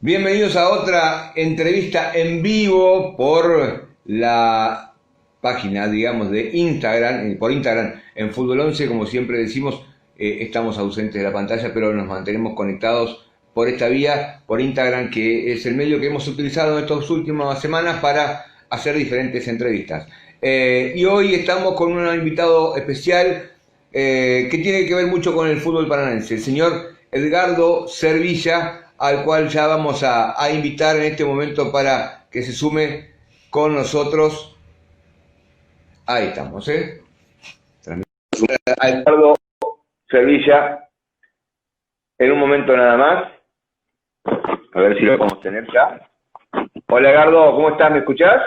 Bienvenidos a otra entrevista en vivo por la página, digamos, de Instagram, por Instagram en Fútbol 11, como siempre decimos, estamos ausentes de la pantalla, pero nos mantenemos conectados por esta vía, por Instagram, que es el medio que hemos utilizado en estas últimas semanas para hacer diferentes entrevistas. Y hoy estamos con un invitado especial que tiene que ver mucho con el fútbol paranaense, el señor Edgardo Servilla, al cual ya vamos a invitar en este momento para que se sume con nosotros. Ahí estamos, a Edgardo Servilla en un momento nada más. A ver si lo podemos tener ya. Hola Edgardo, ¿cómo estás? ¿Me escuchás?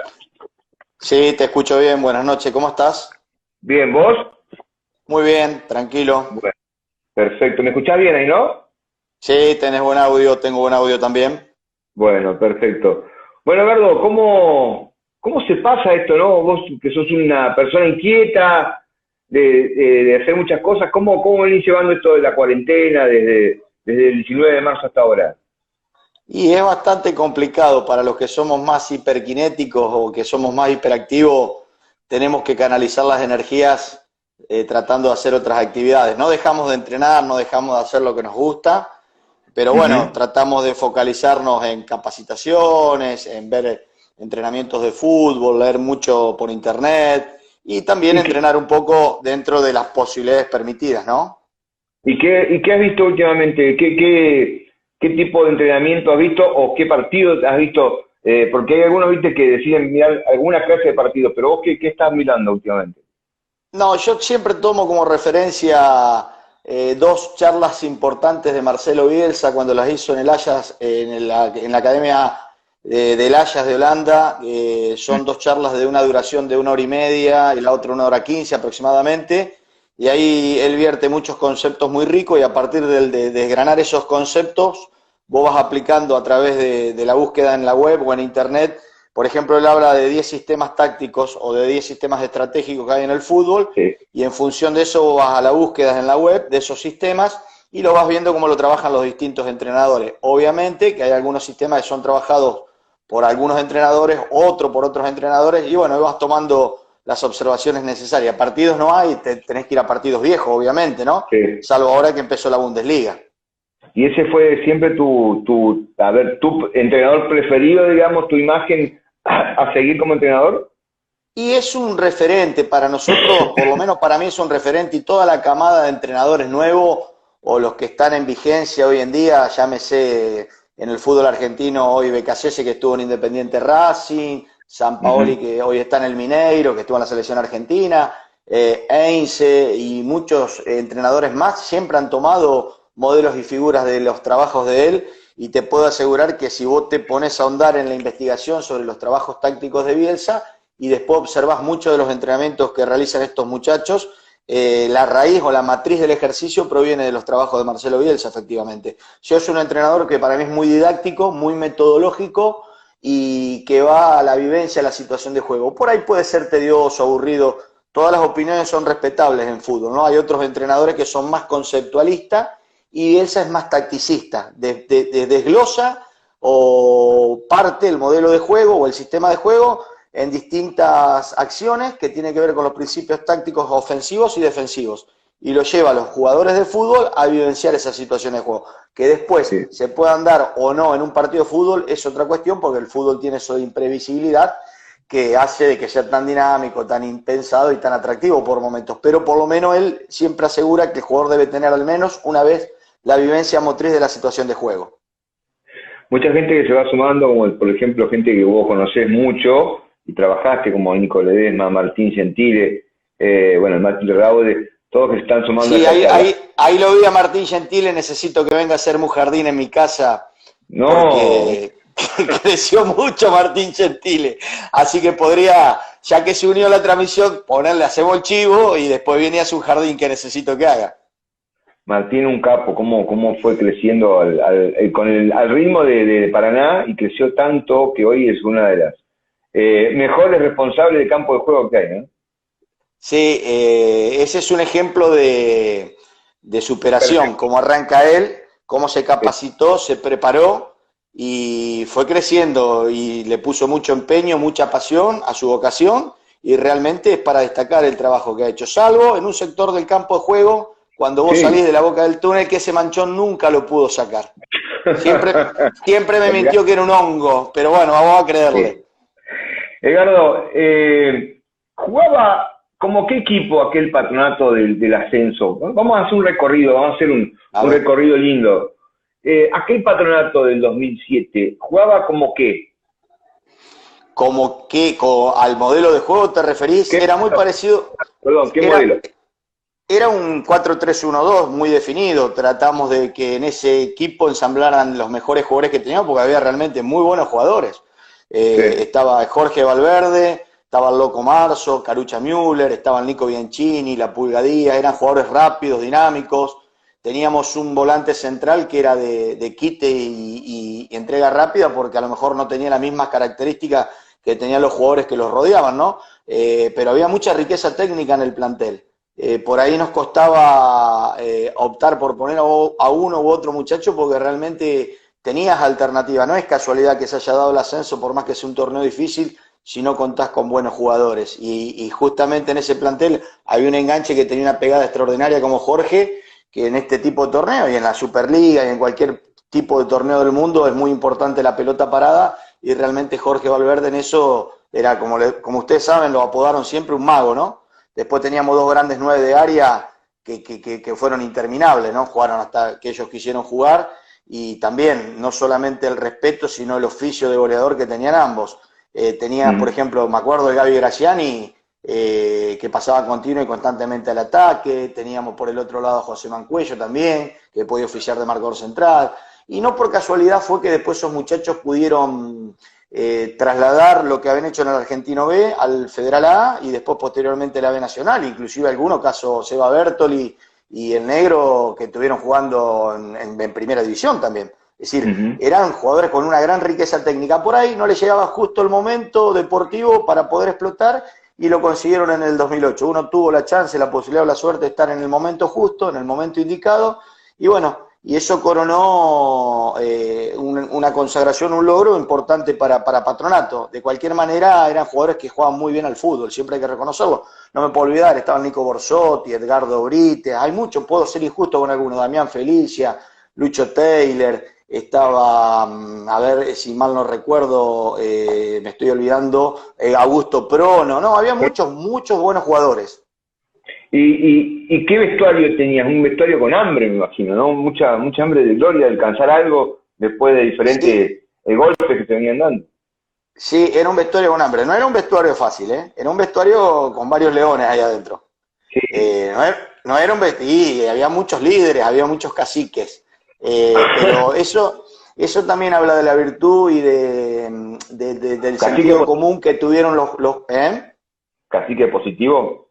Sí, te escucho bien. Buenas noches. ¿Cómo estás? Bien, ¿vos? Muy bien, tranquilo. Bueno, perfecto. ¿Me escuchás bien ahí, no? Sí, tenés buen audio, tengo buen audio también. Bueno, perfecto. Bueno, Edgardo, ¿cómo se pasa esto, no? Vos que sos una persona inquieta de hacer muchas cosas, ¿cómo venís llevando esto de la cuarentena desde el 19 de marzo hasta ahora? Y es bastante complicado para los que somos más hiperkinéticos o que somos más hiperactivos, tenemos que canalizar las energías tratando de hacer otras actividades. No dejamos de entrenar, no dejamos de hacer lo que nos gusta, pero bueno, tratamos de focalizarnos en capacitaciones, en ver entrenamientos de fútbol, leer mucho por internet y también ¿Y entrenar un poco dentro de las posibilidades permitidas, ¿no? qué has visto últimamente? ¿Qué tipo de entrenamiento has visto o qué partidos has visto? Porque hay algunos, viste, que deciden mirar alguna clase de partidos, pero vos, ¿qué estás mirando últimamente? No, yo siempre tomo como referencia dos charlas importantes de Marcelo Bielsa cuando las hizo en el Ajax, en la Academia del Ajax de Holanda. Son dos charlas de una duración de 1 hora y media y la otra 1 hora 15 aproximadamente. Y ahí él vierte muchos conceptos muy ricos y a partir de desgranar esos conceptos, vos vas aplicando a través de la búsqueda en la web o en internet. Por ejemplo, él habla de 10 sistemas tácticos o de 10 sistemas estratégicos que hay en el fútbol Sí. y en función de eso vas a la búsqueda en la web de esos sistemas y lo vas viendo cómo lo trabajan los distintos entrenadores. Obviamente que hay algunos sistemas que son trabajados por algunos entrenadores, otro por otros entrenadores y bueno, vas tomando las observaciones necesarias. Partidos no hay, tenés que ir a partidos viejos, obviamente, ¿no? Sí. Salvo ahora que empezó la Bundesliga. Y ese fue siempre tu entrenador preferido, digamos, tu imagen a seguir como entrenador. Y es un referente para nosotros, por lo menos para mí es un referente y toda la camada de entrenadores nuevos o los que están en vigencia hoy en día, llámese en el fútbol argentino hoy Becasese que estuvo en Independiente Racing, Sampaoli que hoy está en el Mineiro, que estuvo en la selección argentina, Heinze y muchos entrenadores más siempre han tomado modelos y figuras de los trabajos de él y te puedo asegurar que si vos te pones a ahondar en la investigación sobre los trabajos tácticos de Bielsa y después observas muchos de los entrenamientos que realizan estos muchachos, la raíz o la matriz del ejercicio proviene de los trabajos de Marcelo Bielsa, efectivamente. Yo soy un entrenador que para mí es muy didáctico, muy metodológico y que va a la vivencia, a la situación de juego. Por ahí puede ser tedioso, aburrido, todas las opiniones son respetables en fútbol, ¿no? Hay otros entrenadores que son más conceptualistas y Bielsa es más tacticista, desglosa o parte el modelo de juego o el sistema de juego en distintas acciones que tienen que ver con los principios tácticos ofensivos y defensivos y lo lleva a los jugadores de fútbol a vivenciar esas situaciones de juego. Que después Sí. se puedan dar o no en un partido de fútbol es otra cuestión porque el fútbol tiene eso de imprevisibilidad que hace de que sea tan dinámico, tan impensado y tan atractivo por momentos. Pero por lo menos él siempre asegura que el jugador debe tener al menos una vez la vivencia motriz de la situación de juego. Mucha gente que se va sumando, como por ejemplo gente que vos conocés mucho y trabajaste, como Nico Ledesma, Martín Gentile, bueno, Martín Raude, todos que se están sumando a Sí, esta charla. ahí lo vi a Martín Gentile, necesito que venga a hacer un jardín en mi casa No, porque creció mucho Martín Gentile. Así que podría, ya que se unió a la transmisión, ponerle hacemos el chivo y después viene a su jardín que necesito que haga. Martín un capo, cómo fue creciendo al ritmo de Paraná y creció tanto que hoy es una de las mejores responsables de campo de juego que hay, ¿no? Sí, ese es un ejemplo de superación, Perfecto. cómo arranca él, cómo se capacitó, se preparó y fue creciendo y le puso mucho empeño, mucha pasión a su vocación y realmente es para destacar el trabajo que ha hecho, salvo en un sector del campo de juego, cuando vos salís Sí. de la boca del túnel, que ese manchón nunca lo pudo sacar. Siempre, siempre me mintió que era un hongo, pero bueno, vamos a creerle. Sí. Edgardo, ¿jugaba como qué equipo aquel patronato del ascenso? Vamos a hacer un recorrido, vamos a hacer A un ver, recorrido lindo. Aquel patronato del 2007, ¿jugaba como qué? como que al modelo de juego te referís, ¿Qué era muy modelo? parecido, Perdón, ¿qué era, modelo? era un 4-3-1-2 muy definido. Tratamos de que en ese equipo ensamblaran los mejores jugadores que teníamos, porque había realmente muy buenos jugadores. Sí. Estaba Jorge Valverde, estaba el Loco Marzo, Carucha Müller, estaba el Nico Bianchini, la Pulgadía, eran jugadores rápidos, dinámicos. Teníamos un volante central que era de quite y entrega rápida, porque a lo mejor no tenía las mismas características que tenían los jugadores que los rodeaban, ¿no? Pero había mucha riqueza técnica en el plantel. Por ahí nos costaba optar por poner a uno u otro muchacho porque realmente tenías alternativa. No es casualidad que se haya dado el ascenso, por más que sea un torneo difícil, si no contás con buenos jugadores. Y justamente en ese plantel había un enganche que tenía una pegada extraordinaria como Jorge, que en este tipo de torneo y en la Superliga y en cualquier tipo de torneo del mundo es muy importante la pelota parada y realmente Jorge Valverde en eso era, como ustedes saben, lo apodaron siempre un mago, ¿no? Después teníamos dos grandes nueve de área que fueron interminables, ¿no? Jugaron hasta que ellos quisieron jugar y también no solamente el respeto, sino el oficio de goleador que tenían ambos. Tenía, por Mm. ejemplo, me acuerdo de Gaby Graciani, que pasaba continuo y constantemente al ataque. Teníamos por el otro lado a José Mancuello también, que podía oficiar de marcador central. Y no por casualidad fue que después esos muchachos pudieron trasladar lo que habían hecho en el Argentino B al Federal A y después posteriormente la B Nacional, inclusive algunos, caso Seba Bertoli y el Negro, que estuvieron jugando en primera división también. Es decir, Ujú. eran jugadores con una gran riqueza técnica. Por ahí no les llegaba justo el momento deportivo para poder explotar y lo consiguieron en el 2008. Uno tuvo la chance, la posibilidad o la suerte de estar en el momento justo, en el momento indicado, y bueno, y eso coronó una consagración, un logro importante para Patronato. De cualquier manera, eran jugadores que jugaban muy bien al fútbol, siempre hay que reconocerlo. No me puedo olvidar, estaban Nico Borsotti, Edgardo Brites, hay muchos, puedo ser injusto con algunos, Damián Felicia, Lucho Taylor, estaba, a ver si mal no recuerdo, me estoy olvidando, Augusto Prono, no, había muchos, muchos buenos jugadores. ¿Y qué vestuario tenías? Un vestuario con hambre, me imagino, ¿no? Mucha hambre de gloria, de alcanzar algo después de Sí, diferentes golpes que te venían dando. sí, era un vestuario con hambre. No era un vestuario fácil, ¿eh? Era un vestuario con varios leones ahí adentro. Sí. No era un vestuario, y había muchos líderes, había muchos caciques. Pero eso también habla de la virtud y del Cacique, sentido común que tuvieron ¿eh? cacique positivo.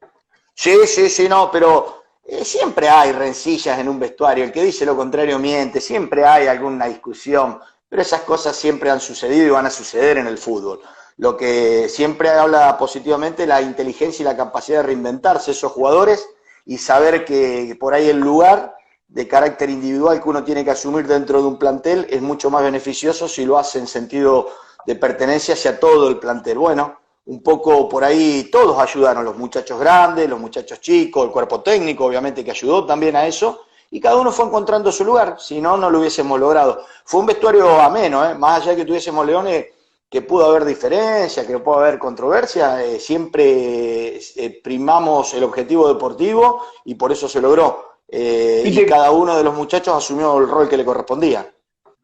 Sí, sí, sí, no, pero siempre hay rencillas en un vestuario. El que dice lo contrario miente, siempre hay alguna discusión, pero esas cosas siempre han sucedido y van a suceder en el fútbol. Lo que siempre habla positivamente es la inteligencia y la capacidad de reinventarse esos jugadores y saber que por ahí el lugar de carácter individual que uno tiene que asumir dentro de un plantel es mucho más beneficioso si lo hace en sentido de pertenencia hacia todo el plantel. Bueno, un poco por ahí todos ayudaron, los muchachos grandes, los muchachos chicos, el cuerpo técnico obviamente que ayudó también a eso, y cada uno fue encontrando su lugar, si no, no lo hubiésemos logrado. Fue un vestuario ameno, más allá de que tuviésemos leones, que pudo haber diferencia, que pudo haber controversia, siempre primamos el objetivo deportivo y por eso se logró. Y Viste, cada uno de los muchachos asumió el rol que le correspondía.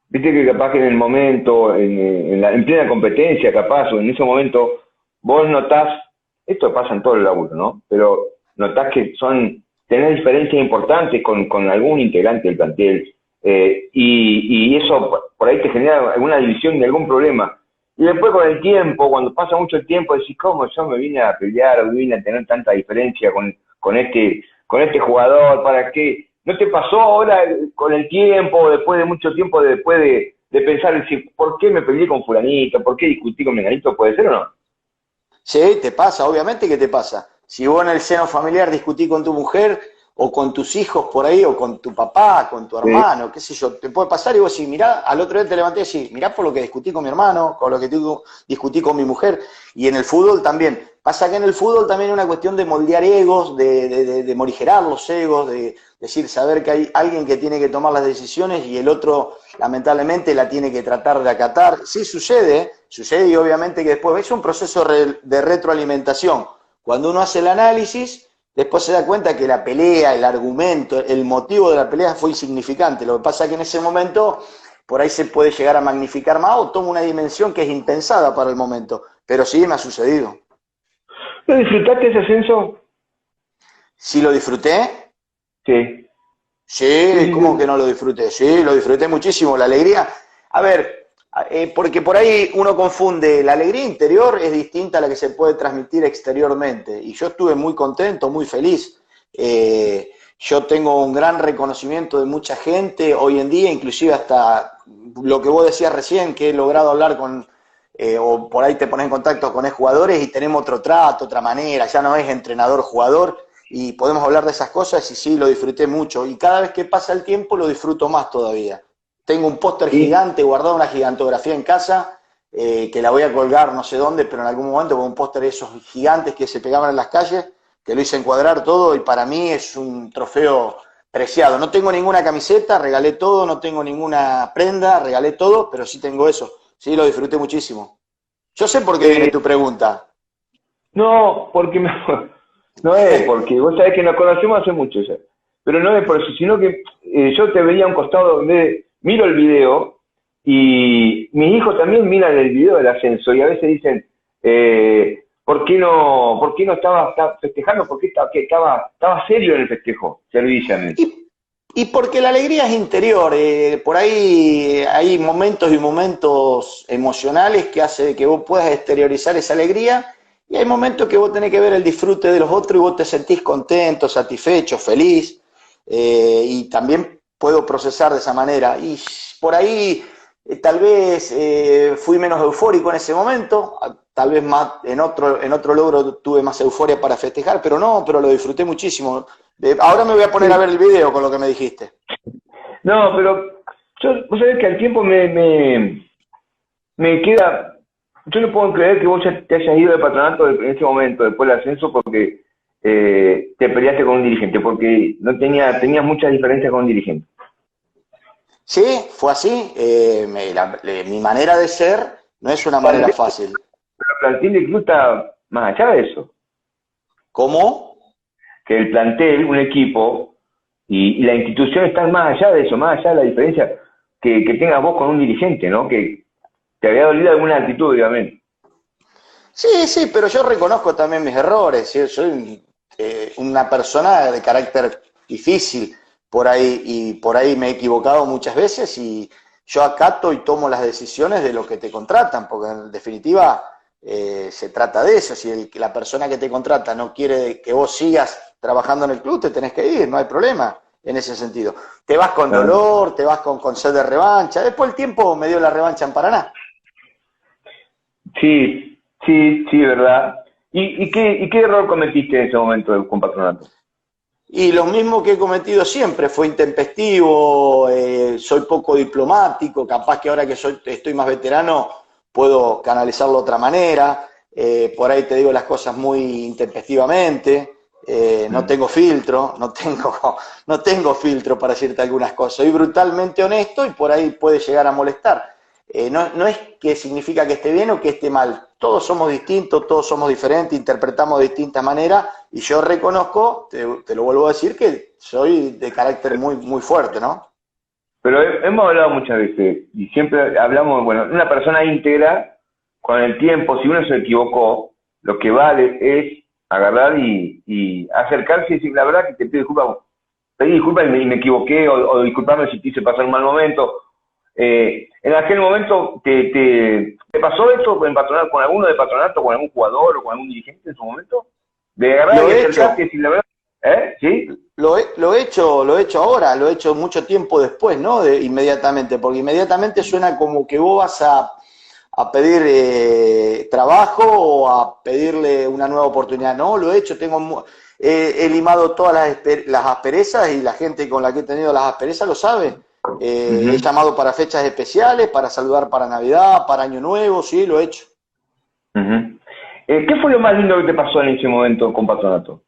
viste que capaz que en el momento, en plena competencia, capaz, o en ese momento, vos notás, esto pasa en todo el laburo, ¿no? Pero notás que tenés diferencias importantes con algún integrante del plantel, y eso por ahí te genera alguna división de algún problema. Y después con el tiempo, cuando pasa mucho el tiempo, decís, ¿cómo yo me vine a pelear o me vine a tener tanta diferencia con este jugador? ¿Para qué? ¿No te pasó ahora con el tiempo, después de mucho tiempo, después de pensar, decir, ¿por qué me peleé con fulanito? ¿Por qué discutí con menganito? ¿Puede ser o no? Sí, te pasa, obviamente que te pasa. Si vos en el seno familiar discutís con tu mujer o con tus hijos por ahí, o con tu papá, con tu hermano, qué sé yo, te puede pasar y vos decís, mirá, al otro día te levanté y decís, mirá por lo que discutí con mi hermano, con lo que discutí con mi mujer, y en el fútbol también. Pasa que en el fútbol también es una cuestión de moldear egos, de morigerar los egos, de decir, saber que hay alguien que tiene que tomar las decisiones y el otro, lamentablemente, la tiene que tratar de acatar. Sí sucede y obviamente que después es un proceso de retroalimentación. Cuando uno hace el análisis, después se da cuenta que la pelea, el argumento, el motivo de la pelea fue insignificante. Lo que pasa es que en ese momento por ahí se puede llegar a magnificar más o toma una dimensión que es impensada para el momento. Pero sí me ha sucedido. ¿No disfrutaste ese ascenso? ¿Sí lo disfruté? Sí. Sí, ¿cómo que no lo disfruté? Sí, lo disfruté muchísimo. La alegría, a ver, porque por ahí uno confunde, la alegría interior es distinta a la que se puede transmitir exteriormente. Y yo estuve muy contento, muy feliz. Yo tengo un gran reconocimiento de mucha gente hoy en día, inclusive hasta lo que vos decías recién, que he logrado hablar con, o por ahí te pones en contacto con jugadores y tenemos otro trato, otra manera, ya no es entrenador-jugador, y podemos hablar de esas cosas y sí, lo disfruté mucho. Y cada vez que pasa el tiempo lo disfruto más todavía. Tengo un póster gigante guardado, una gigantografía en casa, que la voy a colgar no sé dónde, pero en algún momento con un póster de esos gigantes que se pegaban en las calles, que lo hice encuadrar todo y para mí es un trofeo preciado. No tengo ninguna camiseta, regalé todo, no tengo ninguna prenda, regalé todo, pero sí tengo eso. Sí, lo disfruté muchísimo. Yo sé por qué viene tu pregunta. No, porque no es porque vos sabés que nos conocemos hace mucho ya. Pero no es por eso, sino que yo te veía a un costado donde miro el video y mis hijos también miran el video del ascenso y a veces dicen, ¿por qué no estaba festejando? ¿Por qué estaba serio en el festejo? Servíllame. Y porque la alegría es interior, por ahí hay momentos y momentos emocionales que hace que vos puedas exteriorizar esa alegría y hay momentos que vos tenés que ver el disfrute de los otros y vos te sentís contento, satisfecho, feliz, y también puedo procesar de esa manera. Y por ahí tal vez fui menos eufórico en ese momento, tal vez más en otro logro tuve más euforia para festejar, pero lo disfruté muchísimo. Ahora me voy a poner a ver el video con lo que me dijiste. No, pero vos sabés que al tiempo me queda. Yo no puedo creer que vos ya te hayas ido de Patronato en ese momento, después del ascenso, porque te peleaste con un dirigente, porque no tenías muchas diferencias con un dirigente. Sí, fue así. Mi manera de ser no es una manera fácil. Pero el plantel del club está más allá de eso. ¿Cómo? Que el plantel, un equipo y la institución están más allá de eso, más allá de la diferencia que tengas vos con un dirigente, ¿no? Que te había dolido alguna actitud, obviamente. Sí, pero yo reconozco también mis errores. ¿Sí? Soy una persona de carácter difícil por ahí y por ahí me he equivocado muchas veces y yo acato y tomo las decisiones de los que te contratan, porque en definitiva se trata de eso. Si la persona que te contrata no quiere que vos sigas trabajando en el club, te tenés que ir, no hay problema en ese sentido. Te vas con dolor, te vas con sed de revancha. Después el tiempo me dio la revancha en Paraná. Sí, verdad. ¿Y qué error cometiste en ese momento con Patronato? Y lo mismo que he cometido siempre, fue intempestivo, soy poco diplomático, capaz que ahora que estoy más veterano puedo canalizarlo de otra manera, por ahí te digo las cosas muy intempestivamente, no tengo filtro, no tengo filtro para decirte algunas cosas, soy brutalmente honesto y por ahí puede llegar a molestar. No es que significa que esté bien o que esté mal, todos somos distintos, todos somos diferentes, interpretamos de distintas maneras y yo reconozco, te lo vuelvo a decir, que soy de carácter muy, muy fuerte, ¿no? Pero hemos hablado muchas veces y siempre hablamos, bueno, una persona íntegra, con el tiempo, si uno se equivocó, lo que vale es agarrar y acercarse y decir, la verdad que te pido disculpas, pedí disculpas y me equivoqué o disculpame si te hice pasar un mal momento. En aquel momento, ¿te pasó esto con alguno de Patronato, con algún jugador o con algún dirigente en su momento? De agarrar y acercarte y decir la verdad, ¿sí? Lo he hecho ahora, lo he hecho mucho tiempo después, ¿no? Inmediatamente, porque inmediatamente suena como que vos vas a pedir trabajo o a pedirle una nueva oportunidad. No, lo he hecho, he limado todas las asperezas y la gente con la que he tenido las asperezas lo sabe. He llamado para fechas especiales, para saludar para Navidad, para Año Nuevo, sí, lo he hecho. ¿Qué fue lo más lindo que te pasó en ese momento con Patronato?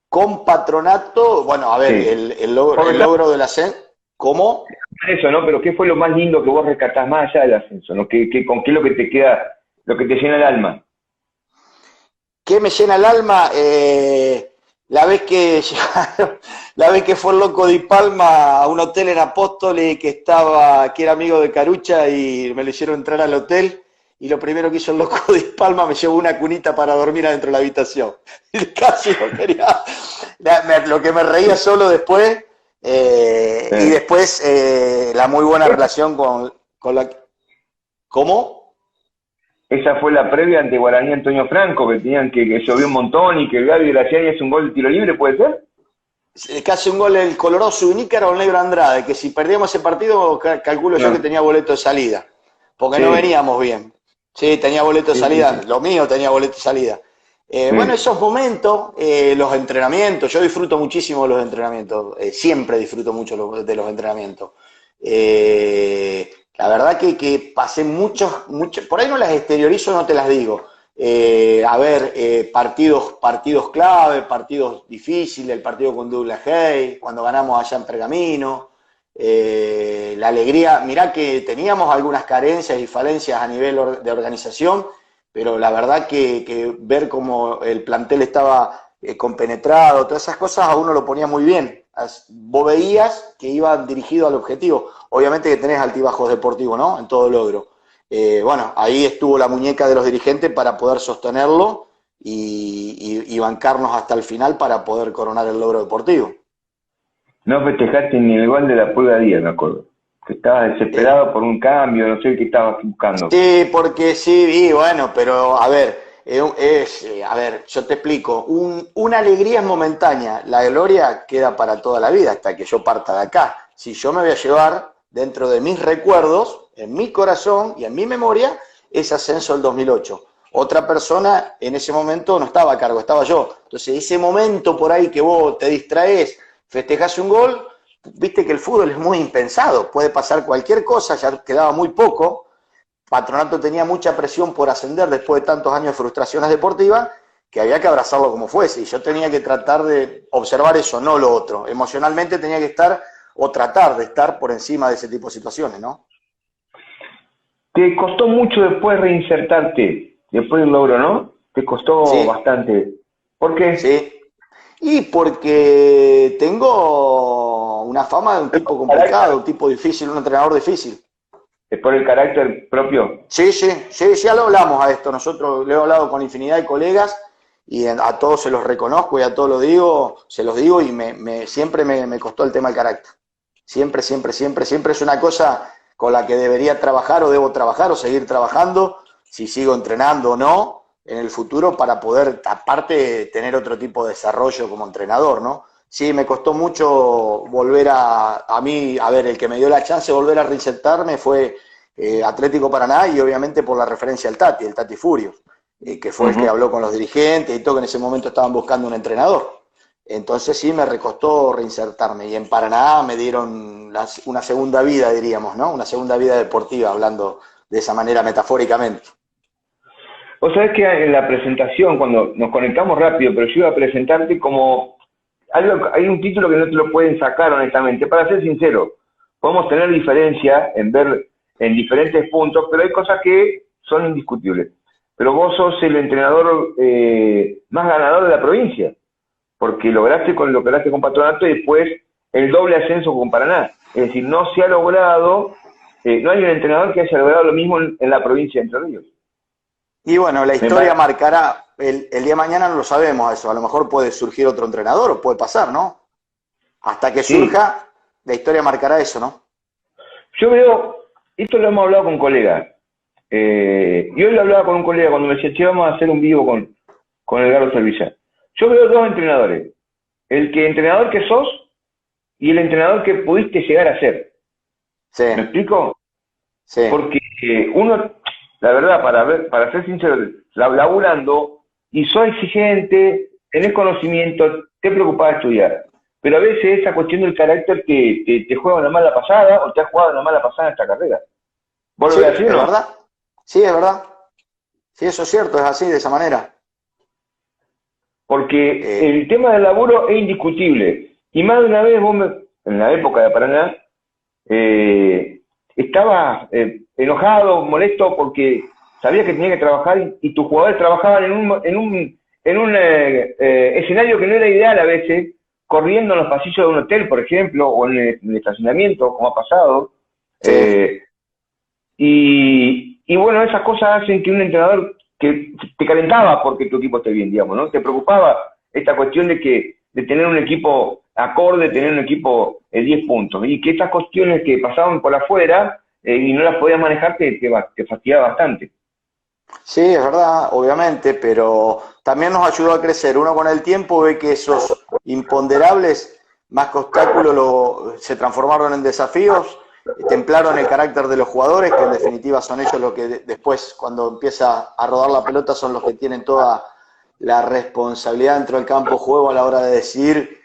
Con Patronato, bueno, a ver, Sí. el logro del ascenso, ¿cómo? Eso, ¿no? Pero ¿qué fue lo más lindo que vos rescatás más allá del ascenso, ¿no? ¿Con qué es lo que te queda, lo que te llena el alma? ¿Qué me llena el alma? La vez que llegaron, la vez que fue el loco Di Palma a un hotel en Apóstoles que era amigo de Carucha y me le hicieron entrar al hotel y lo primero que hizo el loco Di Palma me llevó una cunita para dormir adentro de la habitación. Y casi no quería. Lo que me reía solo después y después la muy buena relación con la. ¿Cómo? Esa fue la previa ante Guaraní Antonio Franco, que tenían que llovió un montón y que el Gaby Graciani hace un gol de tiro libre, ¿puede ser? Que hace un gol el Coloroso Unícara o el Negro Andrade, que si perdíamos ese partido, calculo yo que tenía boleto de salida, porque no veníamos bien. Sí, tenía boleto de salida, lo mío tenía boleto de salida. Bueno, esos momentos, los entrenamientos, yo disfruto muchísimo de los entrenamientos, siempre disfruto mucho de los entrenamientos. La verdad que pasé muchos, por ahí no las exteriorizo, no te las digo. Partidos clave, partidos difíciles, el partido con Douglas Hay, cuando ganamos allá en Pergamino, la alegría, mirá que teníamos algunas carencias y falencias a nivel de organización, pero la verdad que ver cómo el plantel estaba compenetrado, todas esas cosas a uno lo ponía muy bien. Vos veías que iban dirigidos al objetivo. Obviamente que tenés altibajos deportivos, ¿no? En todo logro. Bueno, ahí estuvo la muñeca de los dirigentes para poder sostenerlo y bancarnos hasta el final para poder coronar el logro deportivo. No festejaste ni el gol de la Pulga Díaz, me acuerdo. Que estabas desesperado por un cambio, no sé qué estabas buscando. Sí, porque sí, y bueno, pero a ver, yo te explico. Una alegría es momentánea, la gloria queda para toda la vida hasta que yo parta de acá. Si yo me voy a llevar dentro de mis recuerdos, en mi corazón y en mi memoria, ese ascenso del 2008. Otra persona en ese momento no estaba a cargo, estaba yo. Entonces, ese momento por ahí que vos te distraes, festejás un gol, viste que el fútbol es muy impensado, puede pasar cualquier cosa, ya quedaba muy poco. Patronato tenía mucha presión por ascender después de tantos años de frustraciones deportivas, que había que abrazarlo como fuese, y yo tenía que tratar de observar eso, no lo otro. Emocionalmente tenía que estar, o tratar de estar por encima de ese tipo de situaciones, ¿no? Te costó mucho después reinsertarte, después del logro, ¿no? Te costó bastante. ¿Por qué? Sí. Y porque tengo una fama de un tipo complicado, un tipo difícil, un entrenador difícil. ¿Es por el carácter propio? Sí, ya lo hablamos a esto. Nosotros lo he hablado con infinidad de colegas y a todos se los reconozco y a todos se los digo y siempre me costó el tema del carácter. Siempre es una cosa con la que debería trabajar o debo trabajar o seguir trabajando, si sigo entrenando o no, en el futuro para poder, aparte, tener otro tipo de desarrollo como entrenador, ¿no? Sí, me costó mucho volver a mí, a ver, el que me dio la chance de volver a reinsertarme fue Atlético Paraná y obviamente por la referencia al Tati, el Tati Furios, que fue el que habló con los dirigentes y todo, que en ese momento estaban buscando un entrenador. Entonces sí me recostó reinsertarme y en Paraná me dieron una segunda vida, diríamos, ¿no? Una segunda vida deportiva, hablando de esa manera metafóricamente. Vos sabés que en la presentación, cuando nos conectamos rápido, pero yo iba a presentarte como... Hay un título que no te lo pueden sacar honestamente, para ser sincero. Podemos tener diferencia en ver en diferentes puntos, pero hay cosas que son indiscutibles. Pero vos sos el entrenador más ganador de la provincia, porque lo lograste con Patronato y después el doble ascenso con Paraná. Es decir, no se ha logrado, no hay un entrenador que haya logrado lo mismo en la provincia de Entre Ríos. Y bueno, la historia marcará, el día de mañana no lo sabemos eso, a lo mejor puede surgir otro entrenador o puede pasar, ¿no? Hasta que surja, la historia marcará eso, ¿no? Yo veo, esto lo hemos hablado con colegas, y hoy lo hablaba con un colega cuando me decía, che, vamos a hacer un vivo con Edgardo Servilla. Yo veo dos entrenadores, el entrenador que sos y el entrenador que pudiste llegar a ser. Sí. ¿Me explico? Sí. Porque uno, la verdad, para ser sincero, laburando, y soy exigente, tenés conocimiento, te preocupás de estudiar. Pero a veces esa cuestión del carácter te juega una mala pasada, o te ha jugado una mala pasada en esta carrera. ¿Vos lo Sí, ves es así o no? verdad. Sí, es verdad. Sí, eso es cierto, es así, de esa manera. Porque Eh, el tema del laburo es indiscutible. Y más de una vez, en la época de Paraná, estaba enojado, molesto, porque sabía que tenía que trabajar y tus jugadores trabajaban en un escenario que no era ideal a veces, corriendo en los pasillos de un hotel, por ejemplo, o en el estacionamiento, como ha pasado. sí. Eh, y bueno, esas cosas hacen que un entrenador que te calentaba porque tu equipo esté bien, digamos, ¿no? Te preocupaba esta cuestión de tener un equipo acorde, tener un equipo de 10 puntos. Y que estas cuestiones que pasaban por afuera y no las podías manejar te fastidiaba bastante. Sí, es verdad, obviamente, pero también nos ayudó a crecer. Uno con el tiempo ve que esos imponderables, más que obstáculos, se transformaron en desafíos, templaron el carácter de los jugadores, que en definitiva son ellos los que después, cuando empieza a rodar la pelota, son los que tienen toda la responsabilidad dentro del campo de juego a la hora de decidir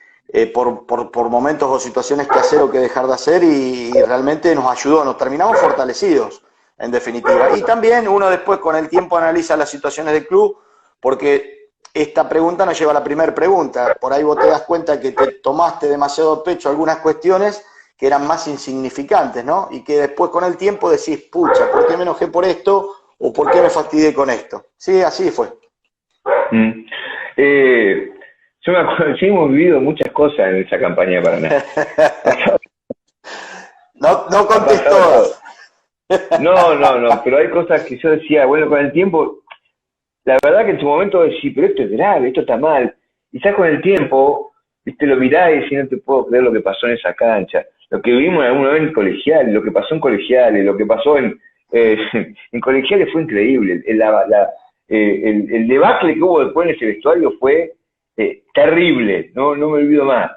por momentos o situaciones qué hacer o qué dejar de hacer y realmente nos ayudó, nos terminamos fortalecidos en definitiva. Y también uno después con el tiempo analiza las situaciones del club, porque esta pregunta nos lleva a la primera pregunta. Por ahí vos te das cuenta que te tomaste demasiado a pecho algunas cuestiones que eran más insignificantes, ¿no? Y que después con el tiempo decís, pucha, ¿por qué me enojé por esto? ¿O por qué me fastidié con esto? Sí, así fue. Mm. Eh, yo me acuerdo, sí hemos vivido muchas cosas en esa campaña de Paraná. No, no Ha contés pasado todo. todas. No, pero hay cosas que yo decía, bueno, con el tiempo, la verdad que en su momento decía, pero esto es grave, esto está mal. Y ya con el tiempo, viste, lo mirás y decís, no te puedo creer lo que pasó en esa cancha. Lo que vivimos en alguna vez en colegiales, lo que pasó en colegiales, lo que pasó eh, en colegiales fue increíble. El debacle que hubo después en ese vestuario fue terrible, no me olvido más.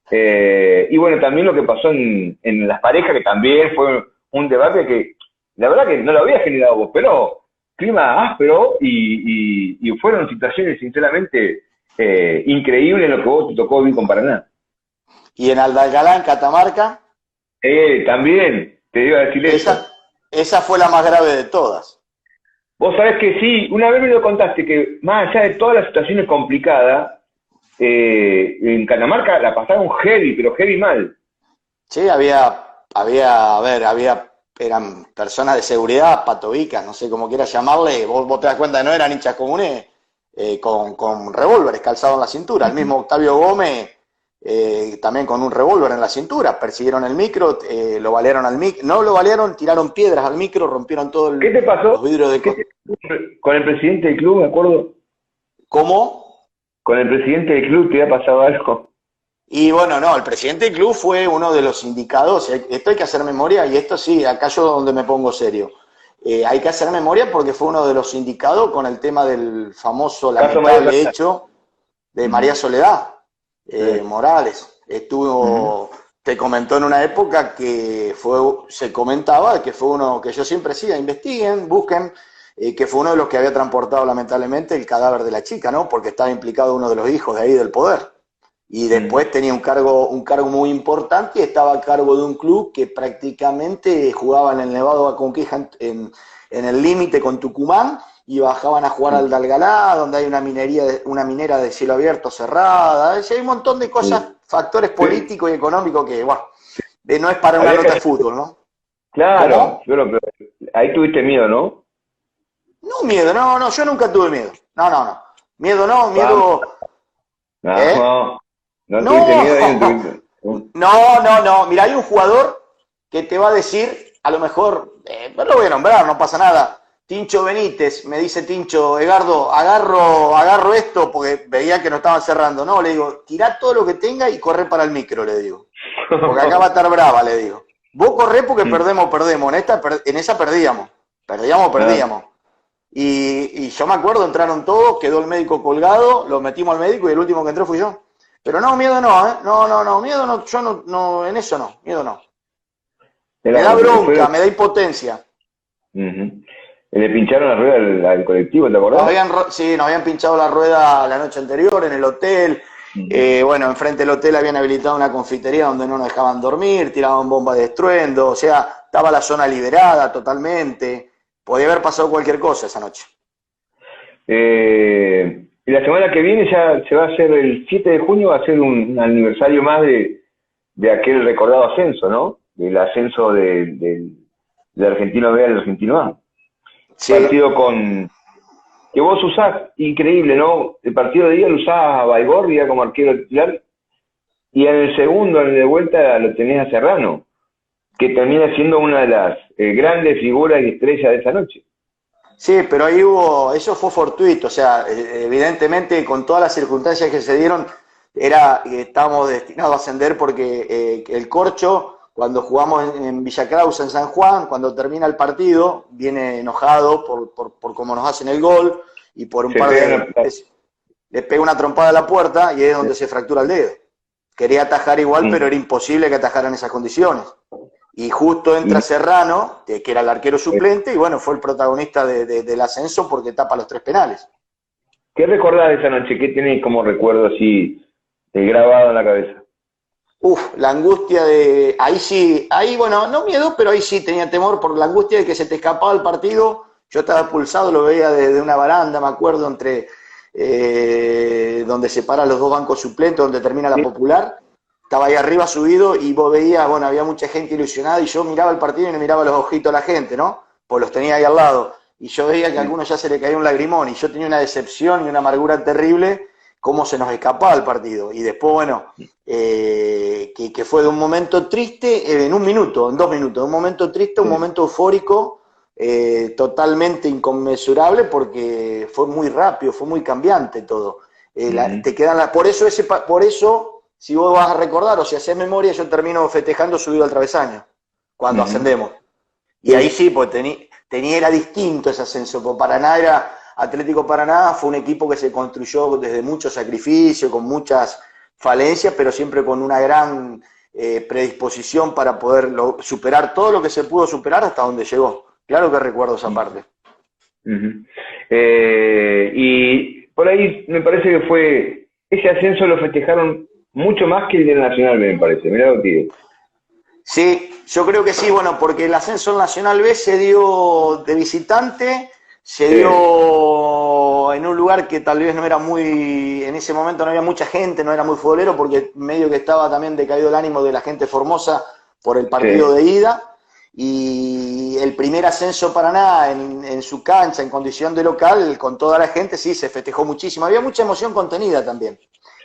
Y bueno, también lo que pasó en las parejas, que también fue un debate que la verdad que no lo había generado vos, pero clima áspero y fueron situaciones sinceramente increíbles en lo que vos te tocó vivir con Paraná. Y en Aldalgalá, en Catamarca, También te iba a decir eso. esa fue la más grave de todas. Vos sabés que sí, una vez me lo contaste, que más allá de todas las situaciones complicadas, en Catamarca la pasaron heavy, pero heavy mal. Sí, a ver, eran personas de seguridad, patobicas, no sé cómo quieras llamarle, vos te das cuenta que no eran hinchas comunes con revólveres calzados en la cintura. El mismo Octavio Gómez también con un revólver en la cintura, persiguieron el micro, lo balearon al micro, no lo balearon, tiraron piedras al micro, rompieron todos ¿Qué te los pasó? vidrios de... Con el presidente del club, me acuerdo? ¿Cómo? Con el presidente del club te ha pasado algo. Y bueno, no, el presidente del club fue uno de los indicados, esto hay que hacer memoria, y esto sí, acá yo donde me pongo serio. Hay que hacer memoria porque fue uno de los indicados con el tema del famoso, Caso María lamentable Soledad. hecho de María Ujú, Soledad sí, Morales. ujú, Te comentó en una época que se comentaba que fue uno, que yo siempre decía, investiguen, busquen, que fue uno de los que había transportado lamentablemente el cadáver de la chica, ¿no? Porque estaba implicado uno de los hijos de ahí del poder. Y ujú, después tenía un cargo muy importante y estaba a cargo de un club que prácticamente jugaba en el Nevado Aconquija en el límite con Tucumán y bajaban a jugar al Dalgalá, donde hay una minera de cielo abierto cerrada. Hay un montón de cosas, sí. factores Pero políticos y económicos que, bueno, no es para una había nota de que... fútbol, ¿no? Claro, ¿Cómo? pero ahí tuviste miedo, ¿no? No, miedo, no, yo nunca tuve miedo. No. Miedo no, Vamos, miedo. ¿Eh? no, no tuviste No, miedo ahí, no tuviste... no. Mira, hay un jugador que te va a decir, a lo mejor, no lo voy a nombrar, no pasa nada. Tincho Benítez, me dice Tincho, Edgardo, agarro esto porque veía que no estaban cerrando. No, le digo, tirá todo lo que tenga y corre para el micro, le digo. Porque acá va a estar brava, le digo. Vos corré porque perdemos. En esa perdíamos. Ah, Perdíamos. Y yo me acuerdo, entraron todos, quedó el médico colgado, lo metimos al médico y el último que entró fui yo. Pero no, miedo no, ¿eh? No, miedo no, yo no, en eso no, miedo no. Me era, da bronca, fue... me da impotencia. Ujú. Le pincharon la rueda al colectivo, ¿te acordás? Sí, nos habían pinchado la rueda la noche anterior en el hotel. Bueno, enfrente del hotel habían habilitado una confitería donde no nos dejaban dormir, tiraban bombas de estruendo, o sea, estaba la zona liberada totalmente. Podía haber pasado cualquier cosa esa noche. Y la semana que viene ya se va a hacer el 7 de junio, va a ser un aniversario más de aquel recordado ascenso, ¿no? Del ascenso de Argentino B al Argentino A. Sí. Partido que vos usás, increíble, ¿no? El partido de día lo usás a Baigorria como arquero titular, y en el segundo, en el de vuelta, lo tenés a Serrano, que termina siendo una de las grandes figuras y estrellas de esa noche. Sí, pero ahí eso fue fortuito, o sea, evidentemente con todas las circunstancias que se dieron, estábamos destinados a ascender porque el Corcho, cuando jugamos en Villa Krause, en San Juan, cuando termina el partido, viene enojado por cómo nos hacen el gol y por un par de... Le pega una trompada a la puerta y es donde se fractura el dedo. Quería atajar igual, pero era imposible que atajara en esas condiciones. Y justo entra Serrano, que era el arquero suplente, y bueno, fue el protagonista del ascenso porque tapa los 3 penales. ¿Qué recordás de esa noche? ¿Qué tenés como recuerdo así grabado en la cabeza? La angustia de... Ahí bueno, no miedo, pero ahí sí tenía temor por la angustia de que se te escapaba el partido. Yo estaba pulsado, lo veía desde una baranda, me acuerdo, entre donde separa los 2 bancos suplentes, donde termina la Popular. Estaba ahí arriba subido y vos veías, bueno, había mucha gente ilusionada y yo miraba el partido y me miraba los ojitos a la gente, ¿no? Pues los tenía ahí al lado. Y yo veía que a algunos ya se le caía un lagrimón y yo tenía una decepción y una amargura terrible cómo se nos escapaba el partido. Y después, bueno, que fue de un momento triste, en 1 minuto, en 2 minutos, un momento triste, un momento eufórico, totalmente inconmensurable porque fue muy rápido, fue muy cambiante todo. Te quedan por eso, si vos vas a recordar o si haces memoria, yo termino festejando subido al travesaño, cuando ascendemos. Y ahí sí, pues era distinto ese ascenso, porque Atlético Paraná fue un equipo que se construyó desde mucho sacrificio, con muchas falencias, pero siempre con una gran predisposición para poder superar todo lo que se pudo superar hasta donde llegó. Claro que recuerdo esa parte. Y por ahí me parece que fue, ese ascenso lo festejaron mucho más que el del Nacional B, me parece. Mirá lo que digo. Sí, yo creo que sí, bueno, porque el ascenso al Nacional B se dio de visitante, se dio en un lugar que tal vez no era en ese momento no había mucha gente, no era muy futbolero, porque medio que estaba también decaído el ánimo de la gente Formosa por el partido de ida, y el primer ascenso Paraná en su cancha, en condición de local, con toda la gente, sí, se festejó muchísimo, había mucha emoción contenida también.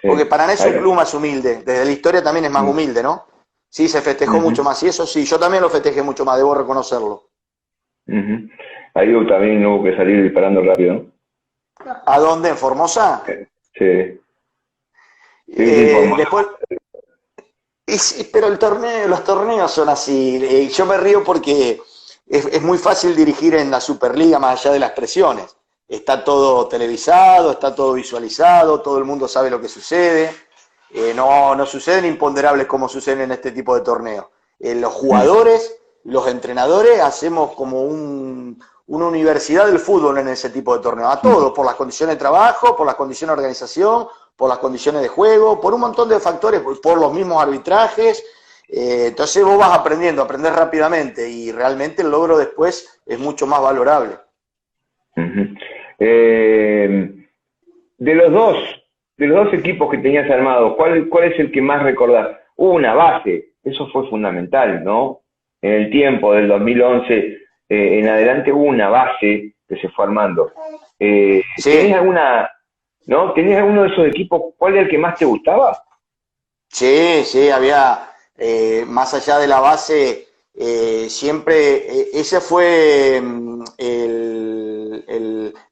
Porque Paraná es un club más humilde, desde la historia también es más humilde, ¿no? Sí, se festejó mucho más, y eso sí, yo también lo festejé mucho más, debo reconocerlo. Ahí también hubo que salir disparando rápido, ¿no? ¿A dónde? ¿En Formosa? Sí. Después... pero los torneos son así, yo me río porque es muy fácil dirigir en la Superliga más allá de las presiones. Está todo televisado, está todo visualizado, todo el mundo sabe lo que sucede. No suceden imponderables como suceden en este tipo de torneos. Los jugadores, los entrenadores, hacemos como una universidad del fútbol en ese tipo de torneos. A todos, por las condiciones de trabajo, por las condiciones de organización, por las condiciones de juego, por un montón de factores, por los mismos arbitrajes. Entonces vos vas aprendiendo, aprendés rápidamente y realmente el logro después es mucho más valorable. De los dos equipos que tenías armados, ¿cuál es el que más recordás? Hubo una base, eso fue fundamental, ¿no? En el tiempo del 2011 en adelante hubo una base que se fue armando. Sí. ¿Tenías alguna, no? ¿Tenías alguno de esos equipos? ¿Cuál era el que más te gustaba? Sí, había, más allá de la base, siempre, ese fue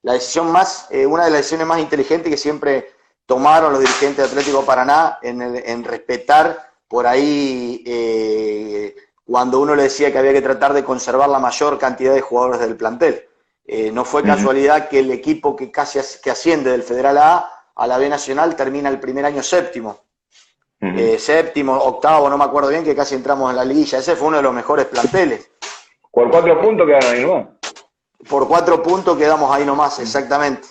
la decisión una de las decisiones más inteligentes que siempre tomaron los dirigentes de Atlético Paraná en respetar por ahí cuando uno le decía que había que tratar de conservar la mayor cantidad de jugadores del plantel. No fue casualidad que el equipo que asciende del Federal a la B Nacional termina el primer año séptimo. Séptimo, octavo, no me acuerdo bien, que casi entramos en la liguilla. Ese fue uno de los mejores planteles. Por 4 puntos quedaron ahí, ¿no? Por 4 puntos quedamos ahí nomás, exactamente.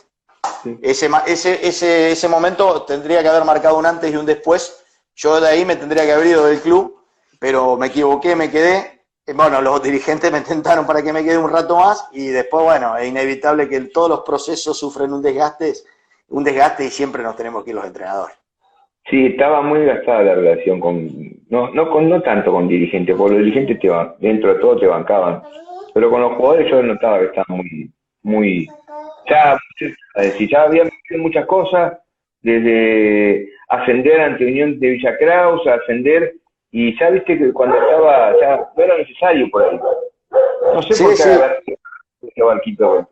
Sí. Ese momento tendría que haber marcado un antes y un después. Yo de ahí me tendría que haber ido del club, pero me equivoqué, me quedé. Bueno, los dirigentes me intentaron para que me quede un rato más y después, bueno, es inevitable que todos los procesos sufren un desgaste y siempre nos tenemos que ir los entrenadores. Sí, estaba muy gastada la relación no tanto con dirigentes, porque los dirigentes dentro de todo te bancaban, pero con los jugadores yo notaba que estaban ya habían vivido muchas cosas, desde ascender ante Unión de Villa Kraus, ascender, y ya viste que cuando ya no era necesario por ahí. No sé por qué agarraste ese barquito de vuelta.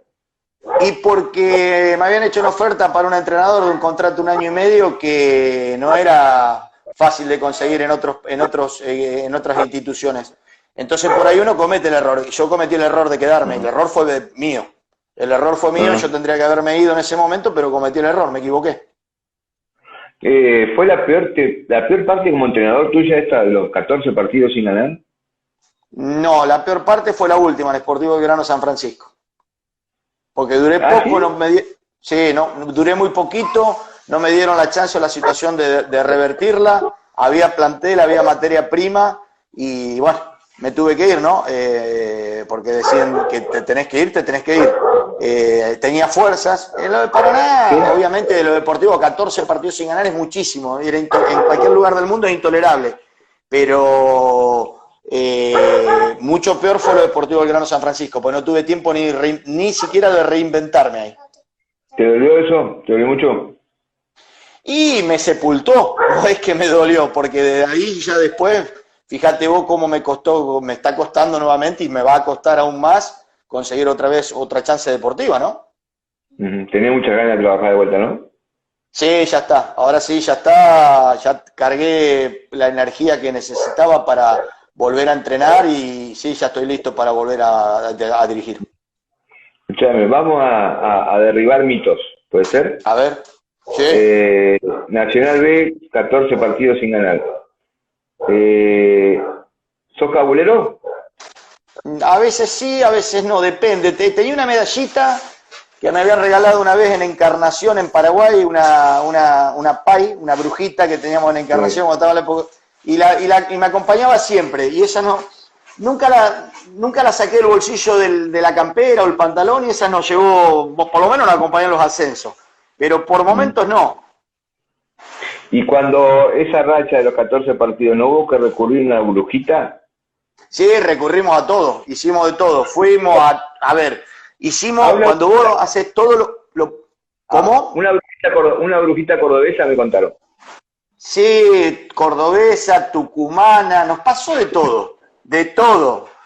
Y porque me habían hecho una oferta para un entrenador de un contrato 1 año y medio que no era fácil de conseguir en otras instituciones. Entonces por ahí uno comete el error. Yo cometí el error de quedarme. El error fue mío. Yo tendría que haberme ido en ese momento, pero cometí el error, me equivoqué. ¿Fue la peor parte como entrenador tuya esta de los 14 partidos sin ganar? No, la peor parte fue la última, el Sportivo Belgrano San Francisco. Porque duré poco, ¿sí? Duré muy poquito, no me dieron la chance o la situación de revertirla, había plantel, había materia prima y bueno, me tuve que ir, ¿no? Porque decían que te tenés que ir. Tenía fuerzas. En lo de Paraná, obviamente, de lo deportivo, 14 partidos sin ganar es muchísimo. En cualquier lugar del mundo es intolerable. Pero mucho peor fue lo deportivo del Grano San Francisco, porque no tuve tiempo ni siquiera de reinventarme ahí. ¿Te dolió eso? ¿Te dolió mucho? Y me sepultó, no es que me dolió, porque de ahí ya después, fíjate vos cómo me está costando nuevamente y me va a costar aún más conseguir otra vez otra chance deportiva, ¿no? Tenía muchas ganas de trabajar de vuelta, ¿no? Sí, ya está, ahora sí, ya está, ya cargué la energía que necesitaba para volver a entrenar y sí, ya estoy listo para volver a dirigir. Escúchame, vamos a derribar mitos, ¿puede ser? A ver, sí. Nacional B, 14 partidos sin ganar. ¿Sos cabulero? A veces sí, a veces no, depende. Tenía una medallita que me habían regalado una vez en Encarnación, en Paraguay, una PAI, una brujita que teníamos en Encarnación cuando estaba en la época, y me acompañaba siempre, y esa nunca la saqué del bolsillo de la campera o el pantalón, y esa nos llevó, por lo menos nos acompañó en los ascensos, pero por momentos no. Y cuando esa racha de los 14 partidos, ¿no hubo que recurrir a una brujita? Sí, recurrimos a todo, hicimos de todo, fuimos a ver, hicimos, cuando vos haces todo ¿cómo? Una brujita cordobesa me contaron. Sí, cordobesa, tucumana, nos pasó de todo.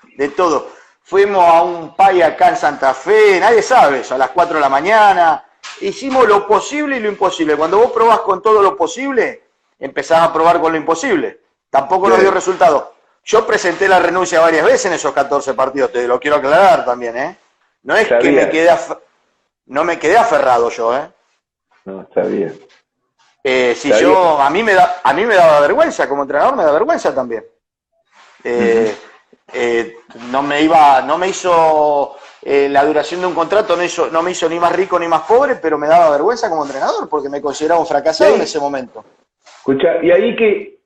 Fuimos a un PAI acá en Santa Fe, nadie sabe eso, a las 4 de la mañana. Hicimos lo posible y lo imposible. Cuando vos probás con todo lo posible, empezás a probar con lo imposible. Tampoco nos dio resultado. Yo presenté la renuncia varias veces en esos 14 partidos, te lo quiero aclarar también, ¿eh? No es que no me quedé aferrado yo, ¿eh? No, está bien. A mí me daba vergüenza, como entrenador me da vergüenza también. No me hizo la duración de un contrato, no me hizo ni más rico ni más pobre, pero me daba vergüenza como entrenador, porque me consideraba un fracasado en ese momento. Escucha, y ahí que